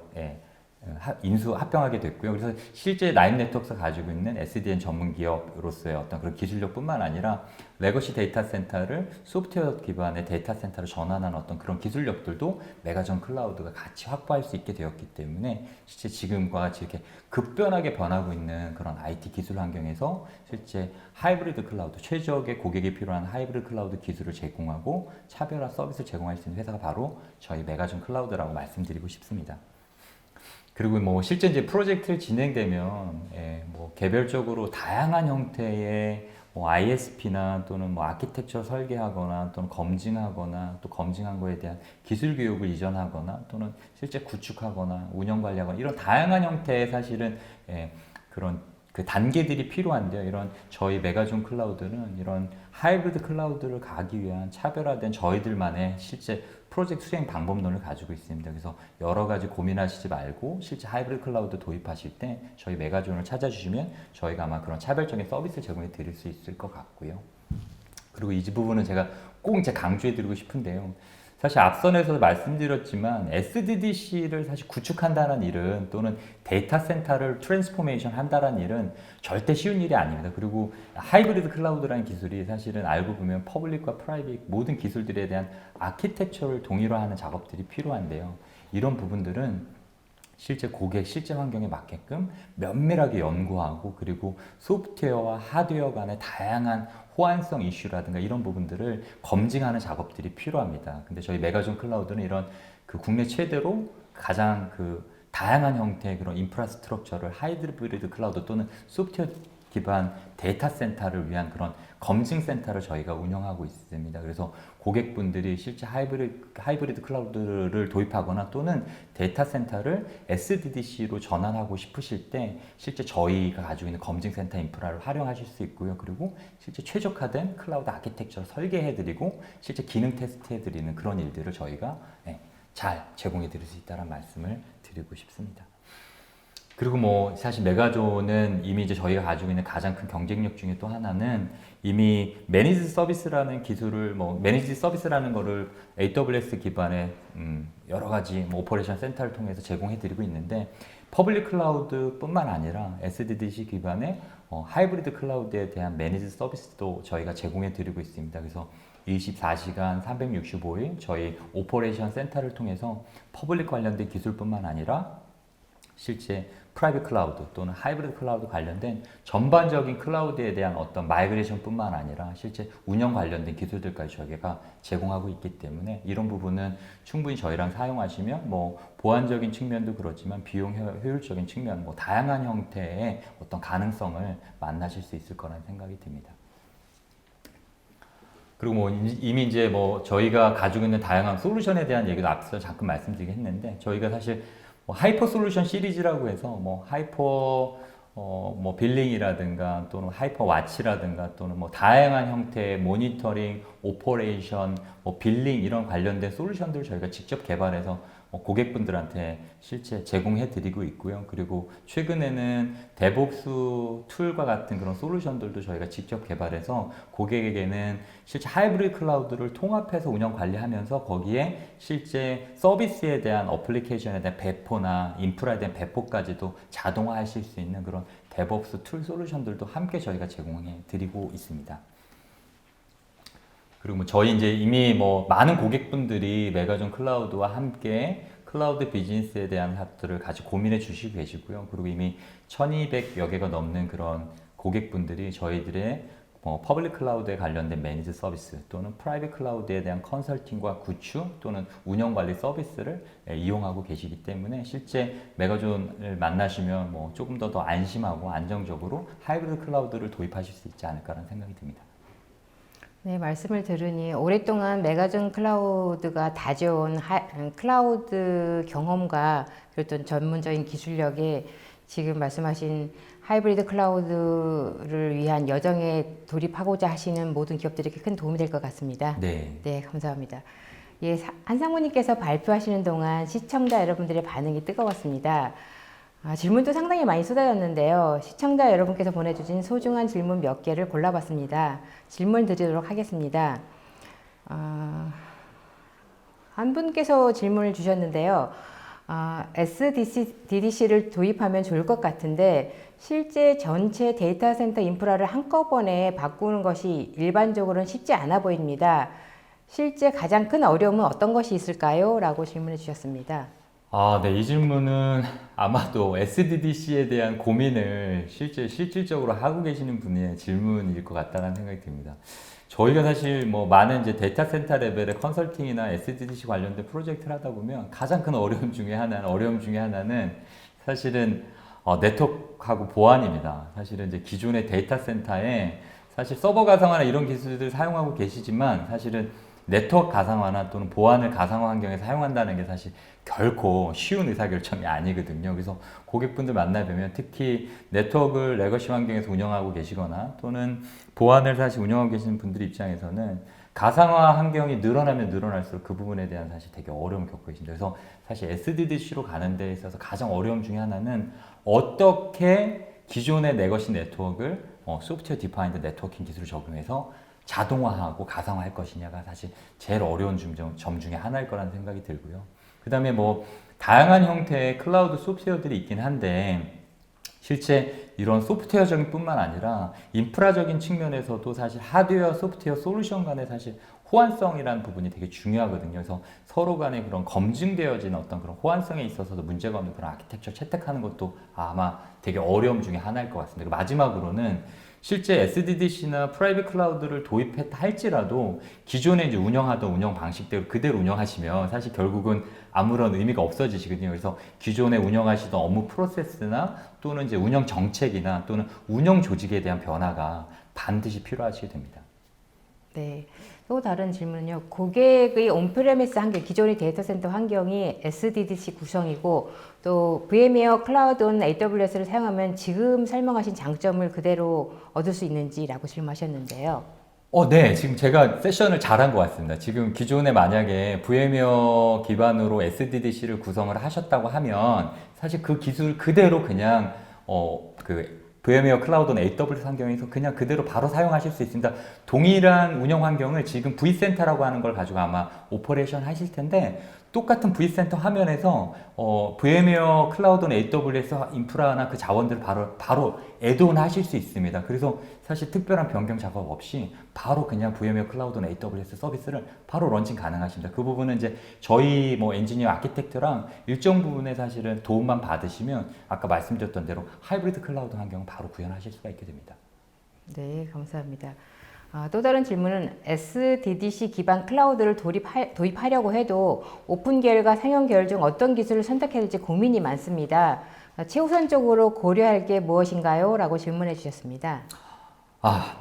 합병하게 됐고요. 그래서 실제 나임 네트워크가 가지고 있는 SDN 전문 기업으로서의 어떤 그런 기술력뿐만 아니라 레거시 데이터 센터를 소프트웨어 기반의 데이터 센터로 전환하는 어떤 그런 기술력들도 메가존 클라우드가 같이 확보할 수 있게 되었기 때문에 실제 지금과 같이 이렇게 급변하게 변하고 있는 그런 IT 기술 환경에서 실제 하이브리드 클라우드, 최적의 고객이 필요한 하이브리드 클라우드 기술을 제공하고 차별화 서비스를 제공할 수 있는 회사가 바로 저희 메가존 클라우드라고 말씀드리고 싶습니다. 그리고 뭐 실제 이제 프로젝트를 진행되면 뭐 개별적으로 다양한 형태의 뭐 ISP나 또는 뭐 아키텍처 설계하거나 또는 검증하거나 또 검증한 거에 대한 기술 교육을 이전하거나 또는 실제 구축하거나 운영 관리하거나 이런 다양한 형태의 사실은 그런 그 단계들이 필요한데요. 이런 저희 메가존 클라우드는 이런 하이브리드 클라우드를 가기 위한 차별화된 저희들만의 실제 프로젝트 수행 방법론을 가지고 있습니다. 그래서 여러 가지 고민하시지 말고 실제 하이브리드 클라우드 도입하실 때 저희 메가존을 찾아주시면 저희가 아마 그런 차별적인 서비스를 제공해 드릴 수 있을 것 같고요. 그리고 이 부분은 제가 꼭 이제 강조해 드리고 싶은데요. 사실 앞선에서 말씀드렸지만 SDDC를 사실 구축한다는 일은 또는 데이터 센터를 트랜스포메이션 한다는 일은 절대 쉬운 일이 아닙니다. 그리고 하이브리드 클라우드라는 기술이 사실은 알고 보면 퍼블릭과 프라이빗 모든 기술들에 대한 아키텍처를 동일화하는 작업들이 필요한데요. 이런 부분들은 실제 고객, 실제 환경에 맞게끔 면밀하게 연구하고 그리고 소프트웨어와 하드웨어 간의 다양한 호환성 이슈라든가 이런 부분들을 검증하는 작업들이 필요합니다. 근데 저희 메가존 클라우드는 이런 그 국내 최대로 가장 그 다양한 형태의 그런 인프라스트럭처를 하이브리드 클라우드 또는 소프트웨어 기반 데이터 센터를 위한 그런 검증 센터를 저희가 운영하고 있습니다. 그래서 고객분들이 실제 하이브리드 클라우드를 도입하거나 또는 데이터 센터를 SDDC로 전환하고 싶으실 때 실제 저희가 가지고 있는 검증 센터 인프라를 활용하실 수 있고요. 그리고 실제 최적화된 클라우드 아키텍처를 설계해드리고 실제 기능 테스트해드리는 그런 일들을 저희가 잘 제공해드릴 수 있다는 말씀을 드리고 싶습니다. 그리고 뭐 사실 메가존은 이미 이제 저희가 가지고 있는 가장 큰 경쟁력 중에 또 하나는 이미 매니지 서비스라는 기술을 매니지 서비스라는 거를 AWS 기반의 여러 가지 오퍼레이션 센터를 통해서 제공해드리고 있는데 퍼블릭 클라우드뿐만 아니라 SDDC 기반의 하이브리드 클라우드에 대한 매니지 서비스도 저희가 제공해드리고 있습니다. 그래서 24시간 365일 저희 오퍼레이션 센터를 통해서 퍼블릭 관련된 기술뿐만 아니라 실제 프라이빗 클라우드 또는 하이브리드 클라우드 관련된 전반적인 클라우드에 대한 어떤 마이그레이션뿐만 아니라 실제 운영 관련된 기술들까지 저희가 제공하고 있기 때문에 이런 부분은 충분히 저희랑 사용하시면 보안적인 측면도 그렇지만 비용 효율적인 측면 다양한 형태의 어떤 가능성을 만나실 수 있을 거라는 생각이 듭니다. 그리고 이미 이제 저희가 가지고 있는 다양한 솔루션에 대한 얘기도 앞서 잠깐 말씀드리긴 했는데 저희가 사실 하이퍼 솔루션 시리즈라고 해서 하이퍼 빌링이라든가 또는 하이퍼 와치라든가 또는 다양한 형태의 모니터링, 오퍼레이션, 빌링 이런 관련된 솔루션들을 저희가 직접 개발해서 고객분들한테 실제 제공해 드리고 있고요. 그리고 최근에는 데브옵스 툴과 같은 그런 솔루션들도 저희가 직접 개발해서 고객에게는 실제 하이브리드 클라우드를 통합해서 운영 관리하면서 거기에 실제 서비스에 대한 어플리케이션에 대한 배포나 인프라에 대한 배포까지도 자동화하실 수 있는 그런 데브옵스 툴 솔루션들도 함께 저희가 제공해 드리고 있습니다. 그리고 저희 이제 이미 많은 고객분들이 메가존 클라우드와 함께 클라우드 비즈니스에 대한 것들을 같이 고민해 주시고 계시고요. 그리고 이미 1200여 개가 넘는 그런 고객분들이 저희들의 퍼블릭 클라우드에 관련된 매니지 서비스 또는 프라이빗 클라우드에 대한 컨설팅과 구축 또는 운영 관리 서비스를 이용하고 계시기 때문에 실제 메가존을 만나시면 조금 더 안심하고 안정적으로 하이브리드 클라우드를 도입하실 수 있지 않을까라는 생각이 듭니다. 네, 말씀을 들으니 오랫동안 메가존 클라우드가 다져온 클라우드 경험과 그랬던 전문적인 기술력에 지금 말씀하신 하이브리드 클라우드를 위한 여정에 돌입하고자 하시는 모든 기업들에게 큰 도움이 될 것 같습니다. 네. 네, 감사합니다. 예, 한상무님께서 발표하시는 동안 시청자 여러분들의 반응이 뜨거웠습니다. 질문도 상당히 많이 쏟아졌는데요. 시청자 여러분께서 보내주신 소중한 질문 몇 개를 골라봤습니다. 질문 드리도록 하겠습니다. 한 분께서 질문을 주셨는데요. SDDC를 도입하면 좋을 것 같은데 실제 전체 데이터 센터 인프라를 한꺼번에 바꾸는 것이 일반적으로는 쉽지 않아 보입니다. 실제 가장 큰 어려움은 어떤 것이 있을까요? 라고 질문해 주셨습니다. 네, 이 질문은 아마도 SDDC에 대한 고민을 실질적으로 하고 계시는 분의 질문일 것 같다는 생각이 듭니다. 저희가 사실 많은 이제 데이터 센터 레벨의 컨설팅이나 SDDC 관련된 프로젝트를 하다 보면 가장 큰 어려움 중에 하나는 사실은 네트워크하고 보안입니다. 사실은 이제 기존의 데이터 센터에 사실 서버 가상화나 이런 기술들을 사용하고 계시지만 사실은 네트워크 가상화나 또는 보안을 가상화 환경에 사용한다는 게 사실 결코 쉬운 의사결정이 아니거든요. 그래서 고객분들 만나뵈면 특히 네트워크를 레거시 환경에서 운영하고 계시거나 또는 보안을 사실 운영하고 계시는 분들 입장에서는 가상화 환경이 늘어나면 늘어날수록 그 부분에 대한 사실 되게 어려움을 겪고 계십니다. 그래서 사실 SDDC로 가는 데 있어서 가장 어려움 중에 하나는 어떻게 기존의 레거시 네트워크를 소프트웨어 디파인드 네트워킹 기술을 적용해서 자동화하고 가상화할 것이냐가 사실 제일 어려운 점 중에 하나일 거라는 생각이 들고요. 그 다음에 다양한 형태의 클라우드 소프트웨어들이 있긴 한데 실제 이런 소프트웨어적인 뿐만 아니라 인프라적인 측면에서도 사실 하드웨어, 소프트웨어 솔루션 간의 사실 호환성이라는 부분이 되게 중요하거든요. 그래서 서로 간에 그런 검증되어진 어떤 그런 호환성에 있어서도 문제가 없는 그런 아키텍처 채택하는 것도 아마 되게 어려움 중에 하나일 것 같습니다. 그리고 마지막으로는 실제 SDDC나 프라이빗 클라우드를 도입했다 할지라도 기존에 이제 운영하던 운영 방식대로 그대로 운영하시면 사실 결국은 아무런 의미가 없어지시거든요. 그래서 기존에 운영하시던 업무 프로세스나 또는 이제 운영 정책이나 또는 운영 조직에 대한 변화가 반드시 필요하시게 됩니다. 네. 또 다른 질문은요. 고객의 온프레미스 환경, 기존의 데이터 센터 환경이 SDDC 구성이고 또 VM웨어 클라우드 온 AWS를 사용하면 지금 설명하신 장점을 그대로 얻을 수 있는지라고 질문하셨는데요. 네. 지금 제가 세션을 잘한 것 같습니다. 지금 기존에 만약에 VM웨어 기반으로 SDDC를 구성을 하셨다고 하면 사실 그 기술 그대로 그냥 VM웨어 클라우드나 AWS 환경에서 그냥 그대로 바로 사용하실 수 있습니다. 동일한 운영 환경을 지금 V센터라고 하는 걸 가지고 아마 오퍼레이션 하실 텐데 똑같은 V센터 화면에서 VM웨어 클라우드나 AWS 인프라나 그 자원들을 바로 애드온 하실 수 있습니다. 그래서 사실 특별한 변경 작업 없이 바로 그냥 VM웨어 클라우드나 AWS 서비스를 바로 런칭 가능하십니다. 그 부분은 이제 저희 엔지니어 아키텍트랑 일정 부분에 사실은 도움만 받으시면 아까 말씀드렸던 대로 하이브리드 클라우드 환경을 바로 구현하실 수가 있게 됩니다. 네, 감사합니다. 또 다른 질문은 SDDC 기반 클라우드를 도입하려고 해도 오픈 계열과 상용 계열 중 어떤 기술을 선택해야 될지 고민이 많습니다. 최우선적으로 고려할 게 무엇인가요? 라고 질문해 주셨습니다.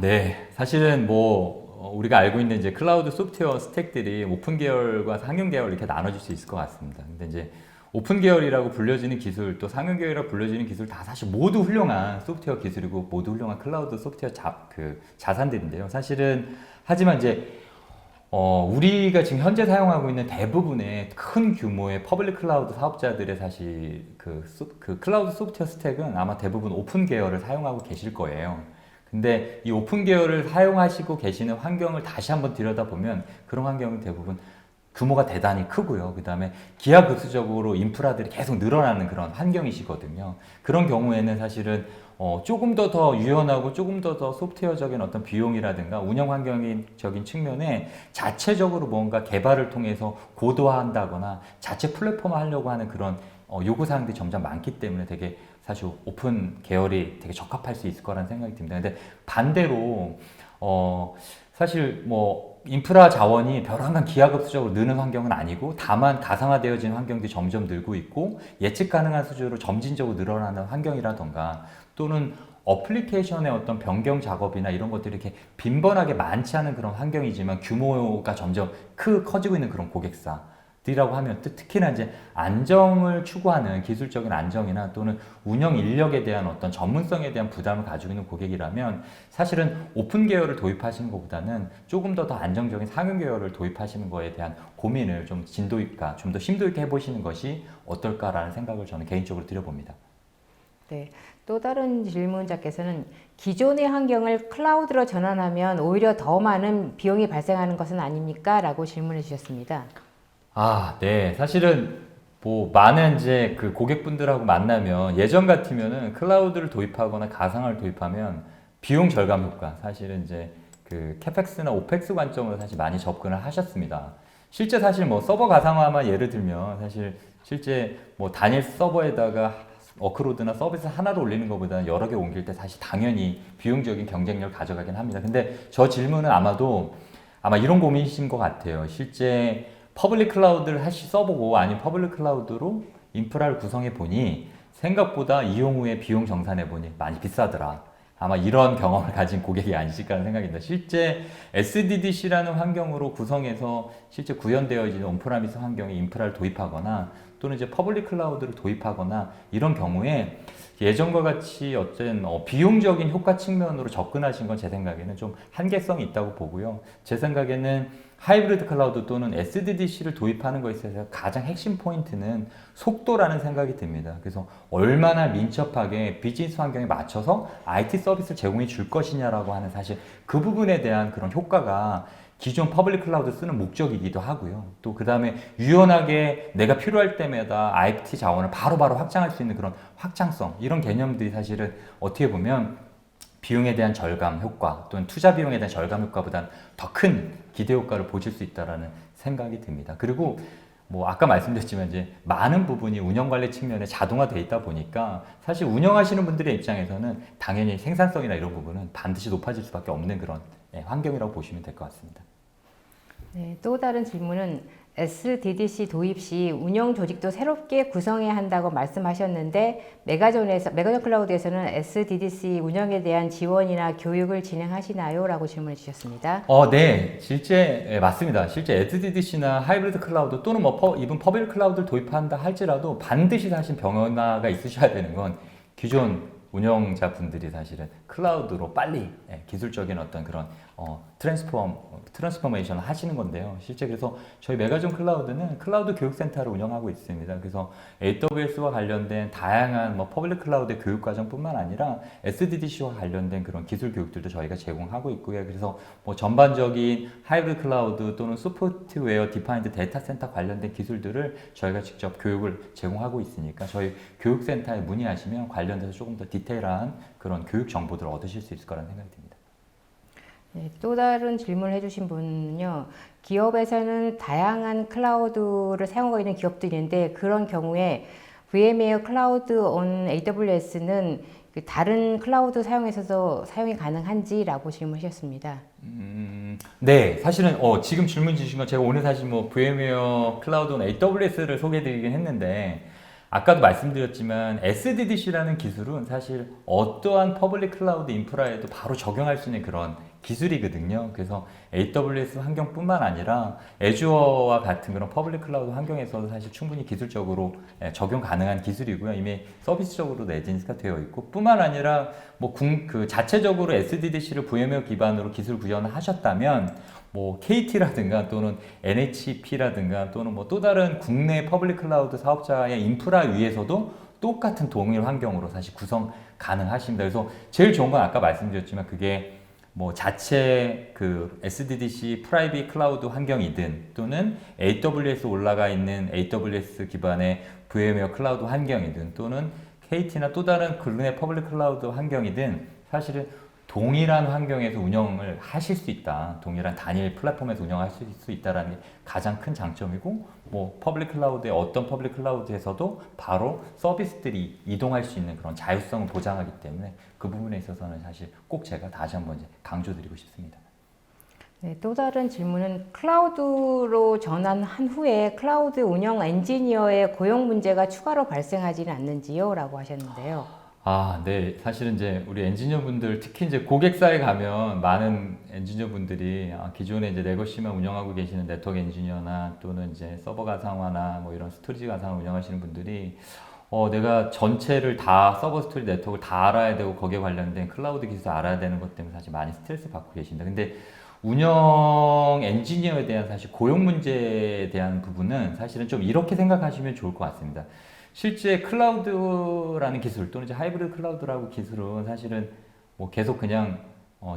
네. 사실은 우리가 알고 있는 이제 클라우드 소프트웨어 스택들이 오픈 계열과 상용 계열 이렇게 나눠질 수 있을 것 같습니다. 근데 이제 오픈 계열이라고 불려지는 기술, 또 상용 계열이라고 불려지는 기술 다 사실 모두 훌륭한 소프트웨어 기술이고 모두 훌륭한 클라우드 소프트웨어 자산들인데요. 사실은 하지만 이제 우리가 지금 현재 사용하고 있는 대부분의 큰 규모의 퍼블릭 클라우드 사업자들의 사실 그 클라우드 소프트웨어 스택은 아마 대부분 오픈 계열을 사용하고 계실 거예요. 근데 이 오픈 계열을 사용하시고 계시는 환경을 다시 한번 들여다보면 그런 환경은 대부분 규모가 대단히 크고요. 그 다음에 기하급수적으로 인프라들이 계속 늘어나는 그런 환경이시거든요. 그런 경우에는 사실은 조금 더 유연하고 조금 더 소프트웨어적인 어떤 비용이라든가 운영 환경적인 측면에 자체적으로 뭔가 개발을 통해서 고도화한다거나 자체 플랫폼화 하려고 하는 그런 요구사항들이 점점 많기 때문에 되게 사실 오픈 계열이 되게 적합할 수 있을 거라는 생각이 듭니다. 근데 반대로 사실 인프라 자원이 벼랑간 기하급수적으로 느는 환경은 아니고 다만 가상화되어진 환경들이 점점 늘고 있고 예측 가능한 수준으로 점진적으로 늘어나는 환경이라던가 또는 어플리케이션의 어떤 변경 작업이나 이런 것들이 이렇게 빈번하게 많지 않은 그런 환경이지만 규모가 점점 커지고 있는 그런 고객사들이라고 하면 특히나 이제 안정을 추구하는 기술적인 안정이나 또는 운영 인력에 대한 어떤 전문성에 대한 부담을 가지고 있는 고객이라면 사실은 오픈 계열을 도입하시는 것보다는 조금 더 안정적인 상용 계열을 도입하시는 거에 대한 고민을 좀 더 심도 있게 해보시는 것이 어떨까라는 생각을 저는 개인적으로 드려봅니다. 네. 또 다른 질문자께서는 기존의 환경을 클라우드로 전환하면 오히려 더 많은 비용이 발생하는 것은 아닙니까? 라고 질문해 주셨습니다. 네. 사실은 많은 이제 그 고객분들하고 만나면 예전 같으면은 클라우드를 도입하거나 가상화를 도입하면 비용 절감 효과, 사실은 이제 그 캐펙스나 오펙스 관점으로 사실 많이 접근을 하셨습니다. 실제 사실 서버 가상화만 예를 들면 사실 실제 단일 서버에다가 워크로드나 서비스 하나로 올리는 것보다는 여러 개 옮길 때 사실 당연히 비용적인 경쟁력을 가져가긴 합니다. 근데 저 질문은 아마 이런 고민이신 것 같아요. 실제 퍼블릭 클라우드를 써보고 아니면 퍼블릭 클라우드로 인프라를 구성해 보니 생각보다 이용 후에 비용 정산해 보니 많이 비싸더라. 아마 이런 경험을 가진 고객이 아니실까 하는 생각입니다. 실제 SDDC라는 환경으로 구성해서 실제 구현되어진 온프라미스 환경에 인프라를 도입하거나 또는 이제 퍼블릭 클라우드를 도입하거나 이런 경우에 예전과 같이 어떤 비용적인 효과 측면으로 접근하신 건 제 생각에는 좀 한계성이 있다고 보고요. 제 생각에는 하이브리드 클라우드 또는 SDDC를 도입하는 것에 있어서 가장 핵심 포인트는 속도라는 생각이 듭니다. 그래서 얼마나 민첩하게 비즈니스 환경에 맞춰서 IT 서비스를 제공해 줄 것이냐라고 하는 사실 그 부분에 대한 그런 효과가 기존 퍼블릭 클라우드 쓰는 목적이기도 하고요. 또 그 다음에 유연하게 내가 필요할 때마다 IT 자원을 바로바로 확장할 수 있는 그런 확장성, 이런 개념들이 사실은 어떻게 보면 비용에 대한 절감 효과 또는 투자 비용에 대한 절감 효과보다는 더 큰 기대 효과를 보실 수 있다는 생각이 듭니다. 그리고 뭐 아까 말씀드렸지만 이제 많은 부분이 운영 관리 측면에 자동화되어 있다 보니까 사실 운영하시는 분들의 입장에서는 당연히 생산성이나 이런 부분은 반드시 높아질 수밖에 없는 그런 환경이라고 보시면 될 것 같습니다. 네, 또 다른 질문은 SDDC 도입 시 운영 조직도 새롭게 구성해야 한다고 말씀하셨는데 메가존 클라우드에서는 SDDC 운영에 대한 지원이나 교육을 진행하시나요? 라고 질문해 주셨습니다. 네, 실제 맞습니다. 실제 SDDC나 하이브리드 클라우드 또는 뭐 이분 퍼블릭 클라우드를 도입한다 할지라도 반드시 사실 변화가 있으셔야 되는 건 기존 운영자분들이 사실은 클라우드로 빨리 기술적인 어떤 그런 트랜스포메이션을 하시는 건데요. 실제 그래서 저희 메가존 클라우드는 클라우드 교육센터를 운영하고 있습니다. 그래서 AWS와 관련된 다양한 뭐 퍼블릭 클라우드 교육 과정뿐만 아니라 SDDC와 관련된 그런 기술 교육들도 저희가 제공하고 있고요. 그래서 뭐 전반적인 하이브리드 클라우드 또는 소프트웨어 디파인드 데이터 센터 관련된 기술들을 저희가 직접 교육을 제공하고 있으니까 저희 교육센터에 문의하시면 관련돼서 조금 더 디테일한 그런 교육 정보들을 얻으실 수 있을 거라는 생각이 듭니다. 네, 또 다른 질문을 해주신 분은요. 기업에서는 다양한 클라우드를 사용하고 있는 기업들이 있는데 그런 경우에 VM웨어 클라우드 온 AWS는 다른 클라우드 사용해서도 사용이 가능한지라고 질문하셨습니다. 네, 사실은 지금 질문 주신 건 제가 오늘 사실 뭐 VM웨어 클라우드 온 AWS를 소개해드리긴 했는데 아까도 말씀드렸지만 SDDC라는 기술은 사실 어떠한 퍼블릭 클라우드 인프라에도 바로 적용할 수 있는 그런 기술이거든요. 그래서 AWS 환경뿐만 아니라 애주어와 같은 그런 퍼블릭 클라우드 환경에서도 사실 충분히 기술적으로 적용 가능한 기술이고요. 이미 서비스적으로 내진스가 되어 있고 뿐만 아니라 뭐 그 자체적으로 SDDC를 VMware 기반으로 기술 구현을 하셨다면 뭐 KT라든가 또는 NHP라든가 또는 뭐 또 다른 국내 퍼블릭 클라우드 사업자의 인프라 위에서도 똑같은 동일 환경으로 사실 구성 가능하십니다. 그래서 제일 좋은 건 아까 말씀드렸지만 그게 뭐 자체 그 SDDC 프라이빗 클라우드 환경이든 또는 AWS 올라가 있는 AWS 기반의 VMware 클라우드 환경이든 또는 KT나 또 다른 국내 퍼블릭 클라우드 환경이든 사실은 동일한 환경에서 운영을 하실 수 있다. 동일한 단일 플랫폼에서 운영하실 수 있다는 게 가장 큰 장점이고 뭐 퍼블릭 클라우드의 어떤 퍼블릭 클라우드에서도 바로 서비스들이 이동할 수 있는 그런 자율성을 보장하기 때문에 그 부분에 있어서는 사실 꼭 제가 다시 한번 이제 강조드리고 싶습니다. 네, 또 다른 질문은 클라우드로 전환한 후에 클라우드 운영 엔지니어의 고용 문제가 추가로 발생하지는 않는지요? 라고 하셨는데요. 네. 사실은 이제 우리 엔지니어분들 특히 이제 고객사에 가면 많은 엔지니어분들이 기존에 이제 레거시만 운영하고 계시는 네트워크 엔지니어나 또는 이제 서버 가상화나 뭐 이런 스토리지 가상화 운영하시는 분들이 내가 전체를 다 서버 스토리 네트워크를 다 알아야 되고 거기에 관련된 클라우드 기술 알아야 되는 것 때문에 사실 많이 스트레스 받고 계십니다. 근데 운영 엔지니어에 대한 사실 고용 문제에 대한 부분은 사실은 좀 이렇게 생각하시면 좋을 것 같습니다. 실제 클라우드라는 기술 또는 이제 하이브리드 클라우드라고 기술은 사실은 뭐 계속 그냥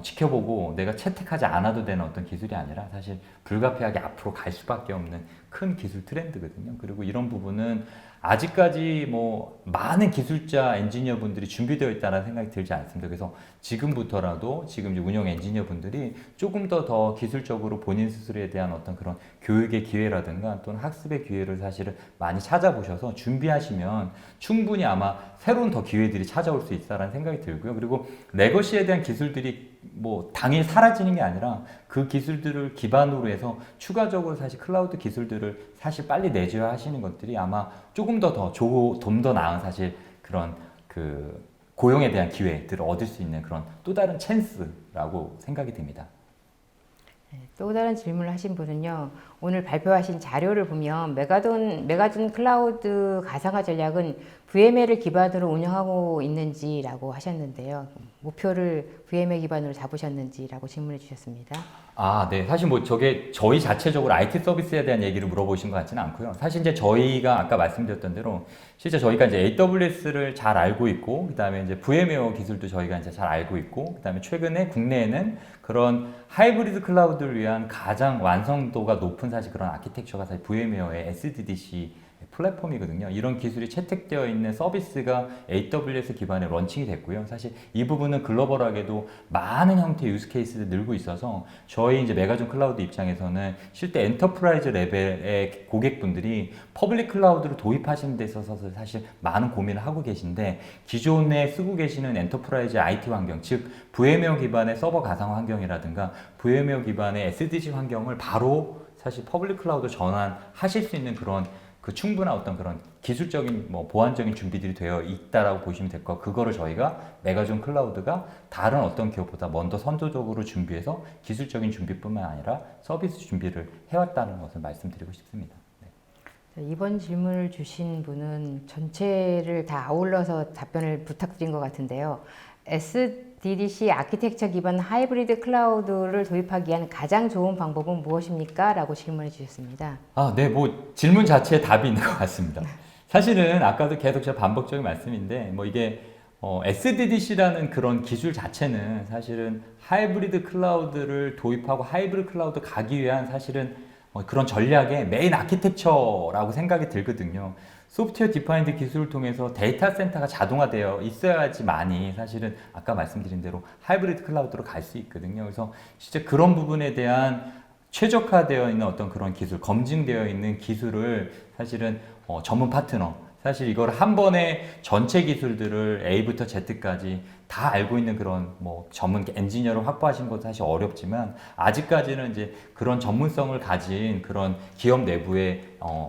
지켜보고 내가 채택하지 않아도 되는 어떤 기술이 아니라 사실 불가피하게 앞으로 갈 수밖에 없는 큰 기술 트렌드거든요. 그리고 이런 부분은 아직까지 뭐 많은 기술자 엔지니어 분들이 준비되어 있다는 생각이 들지 않습니다. 그래서 지금부터라도 지금 이제 운영 엔지니어 분들이 조금 더 기술적으로 본인 스스로에 대한 어떤 그런 교육의 기회라든가 또는 학습의 기회를 사실은 많이 찾아보셔서 준비하시면 충분히 아마 새로운 더 기회들이 찾아올 수 있다라는 생각이 들고요. 그리고 레거시에 대한 기술들이 뭐 당연히 사라지는 게 아니라 그 기술들을 기반으로 해서 추가적으로 사실 클라우드 기술들을 사실 빨리 내줘야 하시는 것들이 아마 조금 좀 더 나은 사실 그런 그 고용에 대한 기회들을 얻을 수 있는 그런 또 다른 찬스라고 생각이 듭니다. 또 다른 질문을 하신 분은요. 오늘 발표하신 자료를 보면 메가존 클라우드 가상화 전략은 VMware를 기반으로 운영하고 있는지라고 하셨는데요. 목표를 VMware 기반으로 잡으셨는지라고 질문해 주셨습니다. 네. 사실 뭐 저게 저희 자체적으로 IT 서비스에 대한 얘기를 물어보신 것 같지는 않고요. 사실 이제 저희가 아까 말씀드렸던 대로 실제 저희가 이제 AWS를 잘 알고 있고, 그 다음에 이제 VMware 기술도 저희가 이제 잘 알고 있고, 그 다음에 최근에 국내에는 그런 하이브리드 클라우드를 위한 가장 완성도가 높은 사실 그런 아키텍처가 사실 VMware의 SDDC 플랫폼이거든요. 이런 기술이 채택되어 있는 서비스가 AWS 기반에 런칭이 됐고요. 사실 이 부분은 글로벌하게도 많은 형태의 유스 케이스들이 늘고 있어서 저희 이제 메가존 클라우드 입장에서는 실제 엔터프라이즈 레벨의 고객분들이 퍼블릭 클라우드를 도입하시는 데 있어서 사실 많은 고민을 하고 계신데 기존에 쓰고 계시는 엔터프라이즈 IT 환경, 즉 VMware 기반의 서버 가상 환경이라든가 VMware 기반의 SDG 환경을 바로 사실 퍼블릭 클라우드 전환하실 수 있는 그런 그 충분한 어떤 그런 기술적인 뭐 보안적인 준비들이 되어 있다라고 보시면 될 거. 그거를 저희가 메가존 클라우드가 다른 어떤 기업보다 먼저 선도적으로 준비해서 기술적인 준비뿐만 아니라 서비스 준비를 해왔다는 것을 말씀드리고 싶습니다. 네. 이번 질문을 주신 분은 전체를 다 아울러서 답변을 부탁드린 것 같은데요. SDDC 아키텍처 기반 하이브리드 클라우드를 도입하기 위한 가장 좋은 방법은 무엇입니까? 라고 질문해 주셨습니다. 네, 뭐 질문 자체에 답이 있는 것 같습니다. 사실은 아까도 계속 제가 반복적인 말씀인데 뭐 이게 SDDC라는 그런 기술 자체는 사실은 하이브리드 클라우드를 도입하고 하이브리드 클라우드 가기 위한 사실은 그런 전략의 메인 아키텍처라고 생각이 들거든요. 소프트웨어 디파인드 기술을 통해서 데이터 센터가 자동화되어 있어야지만이 사실은 아까 말씀드린 대로 하이브리드 클라우드로 갈 수 있거든요. 그래서 진짜 그런 부분에 대한 최적화되어 있는 어떤 그런 기술, 검증되어 있는 기술을 사실은 전문 파트너, 사실 이걸 한 번에 전체 기술들을 A부터 Z까지 다 알고 있는 그런 뭐 전문 엔지니어를 확보하시는 것도 사실 어렵지만 아직까지는 이제 그런 전문성을 가진 그런 기업 내부의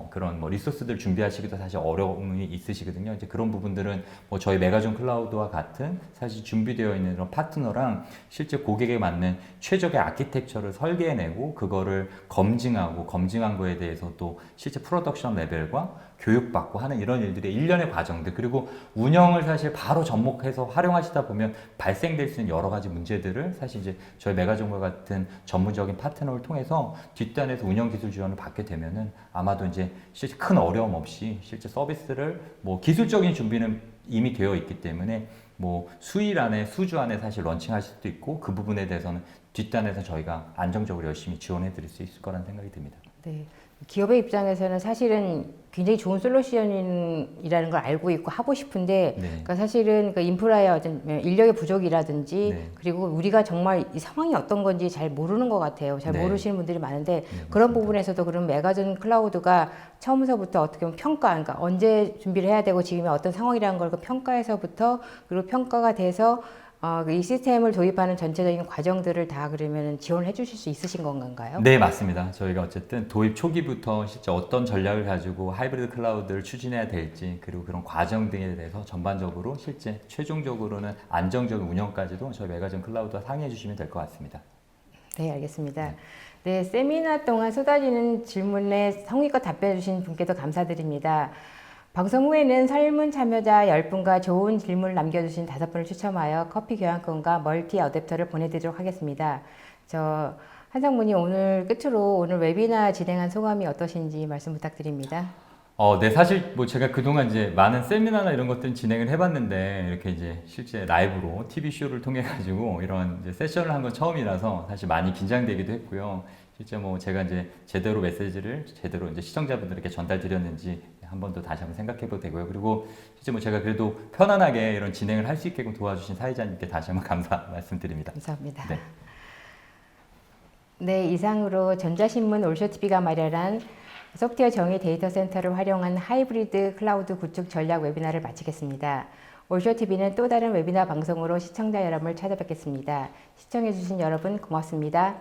그런 뭐 리소스들 준비하시기도 사실 어려움이 있으시거든요. 이제 그런 부분들은 뭐 저희 메가존 클라우드와 같은 사실 준비되어 있는 그런 파트너랑 실제 고객에 맞는 최적의 아키텍처를 설계해내고 그거를 검증하고 검증한 거에 대해서 또 실제 프로덕션 레벨과 교육받고 하는 이런 일들의 일련의 과정들 그리고 운영을 사실 바로 접목해서 활용하시다 보면 발생될 수 있는 여러 가지 문제들을 사실 이제 저희 메가존과 같은 전문적인 파트너를 통해서 뒷단에서 운영 기술 지원을 받게 되면은 아마도 이제 실제 큰 어려움 없이 실제 서비스를 뭐 기술적인 준비는 이미 되어 있기 때문에 뭐 수일 안에 수주 안에 사실 런칭하실 수도 있고 그 부분에 대해서는 뒷단에서 저희가 안정적으로 열심히 지원해 드릴 수 있을 거라는 생각이 듭니다. 네. 기업의 입장에서는 사실은 굉장히 좋은 솔루션이라는 걸 알고 있고 하고 싶은데, 네. 그러니까 사실은 그 인프라의 어떤 인력의 부족이라든지, 네. 그리고 우리가 정말 이 상황이 어떤 건지 잘 모르는 것 같아요. 잘 네. 모르시는 분들이 많은데, 네, 그런 맞습니다. 부분에서도 그런 메가존 클라우드가 처음서부터 어떻게 보면 평가, 그러니까 언제 준비를 해야 되고 지금이 어떤 상황이라는 걸 그 평가에서부터 그리고 평가가 돼서 이 시스템을 도입하는 전체적인 과정들을 다 그러면 지원을 해주실 수 있으신 건가요? 네, 맞습니다. 저희가 어쨌든 도입 초기부터 실제 어떤 전략을 가지고 하이브리드 클라우드를 추진해야 될지 그리고 그런 과정 등에 대해서 전반적으로 실제 최종적으로는 안정적인 운영까지도 저희 메가존 클라우드와 상의해 주시면 될 것 같습니다. 네, 알겠습니다. 네, 세미나 동안 쏟아지는 질문에 성의껏 답변해 주신 분께도 감사드립니다. 방송 후에는 설문 참여자 10분과 좋은 질문을 남겨주신 5분을 추첨하여 커피 교환권과 멀티 어댑터를 보내드리도록 하겠습니다. 한상무님 오늘 끝으로 오늘 웨비나 진행한 소감이 어떠신지 말씀 부탁드립니다. 네, 사실 뭐 제가 그동안 이제 많은 세미나나 이런 것들 진행을 해봤는데 이렇게 이제 실제 라이브로 TV 쇼를 통해 가지고 이런 이제 세션을 한 건 처음이라서 사실 많이 긴장되기도 했고요. 실제 뭐 제가 이제 제대로 메시지를 제대로 이제 시청자분들에게 전달드렸는지 한 번 더 다시 한번 생각해보도 되고요. 그리고 실제 뭐 제가 그래도 편안하게 이런 진행을 할 수 있게끔 도와주신 사회자님께 다시 한번 감사 말씀드립니다. 감사합니다. 네. 네, 이상으로 전자신문 올쇼TV가 마련한 소프트웨어 정의 데이터 센터를 활용한 하이브리드 클라우드 구축 전략 웨비나를 마치겠습니다. 올쇼TV는 또 다른 웨비나 방송으로 시청자 여러분을 찾아뵙겠습니다. 시청해주신 여러분 고맙습니다.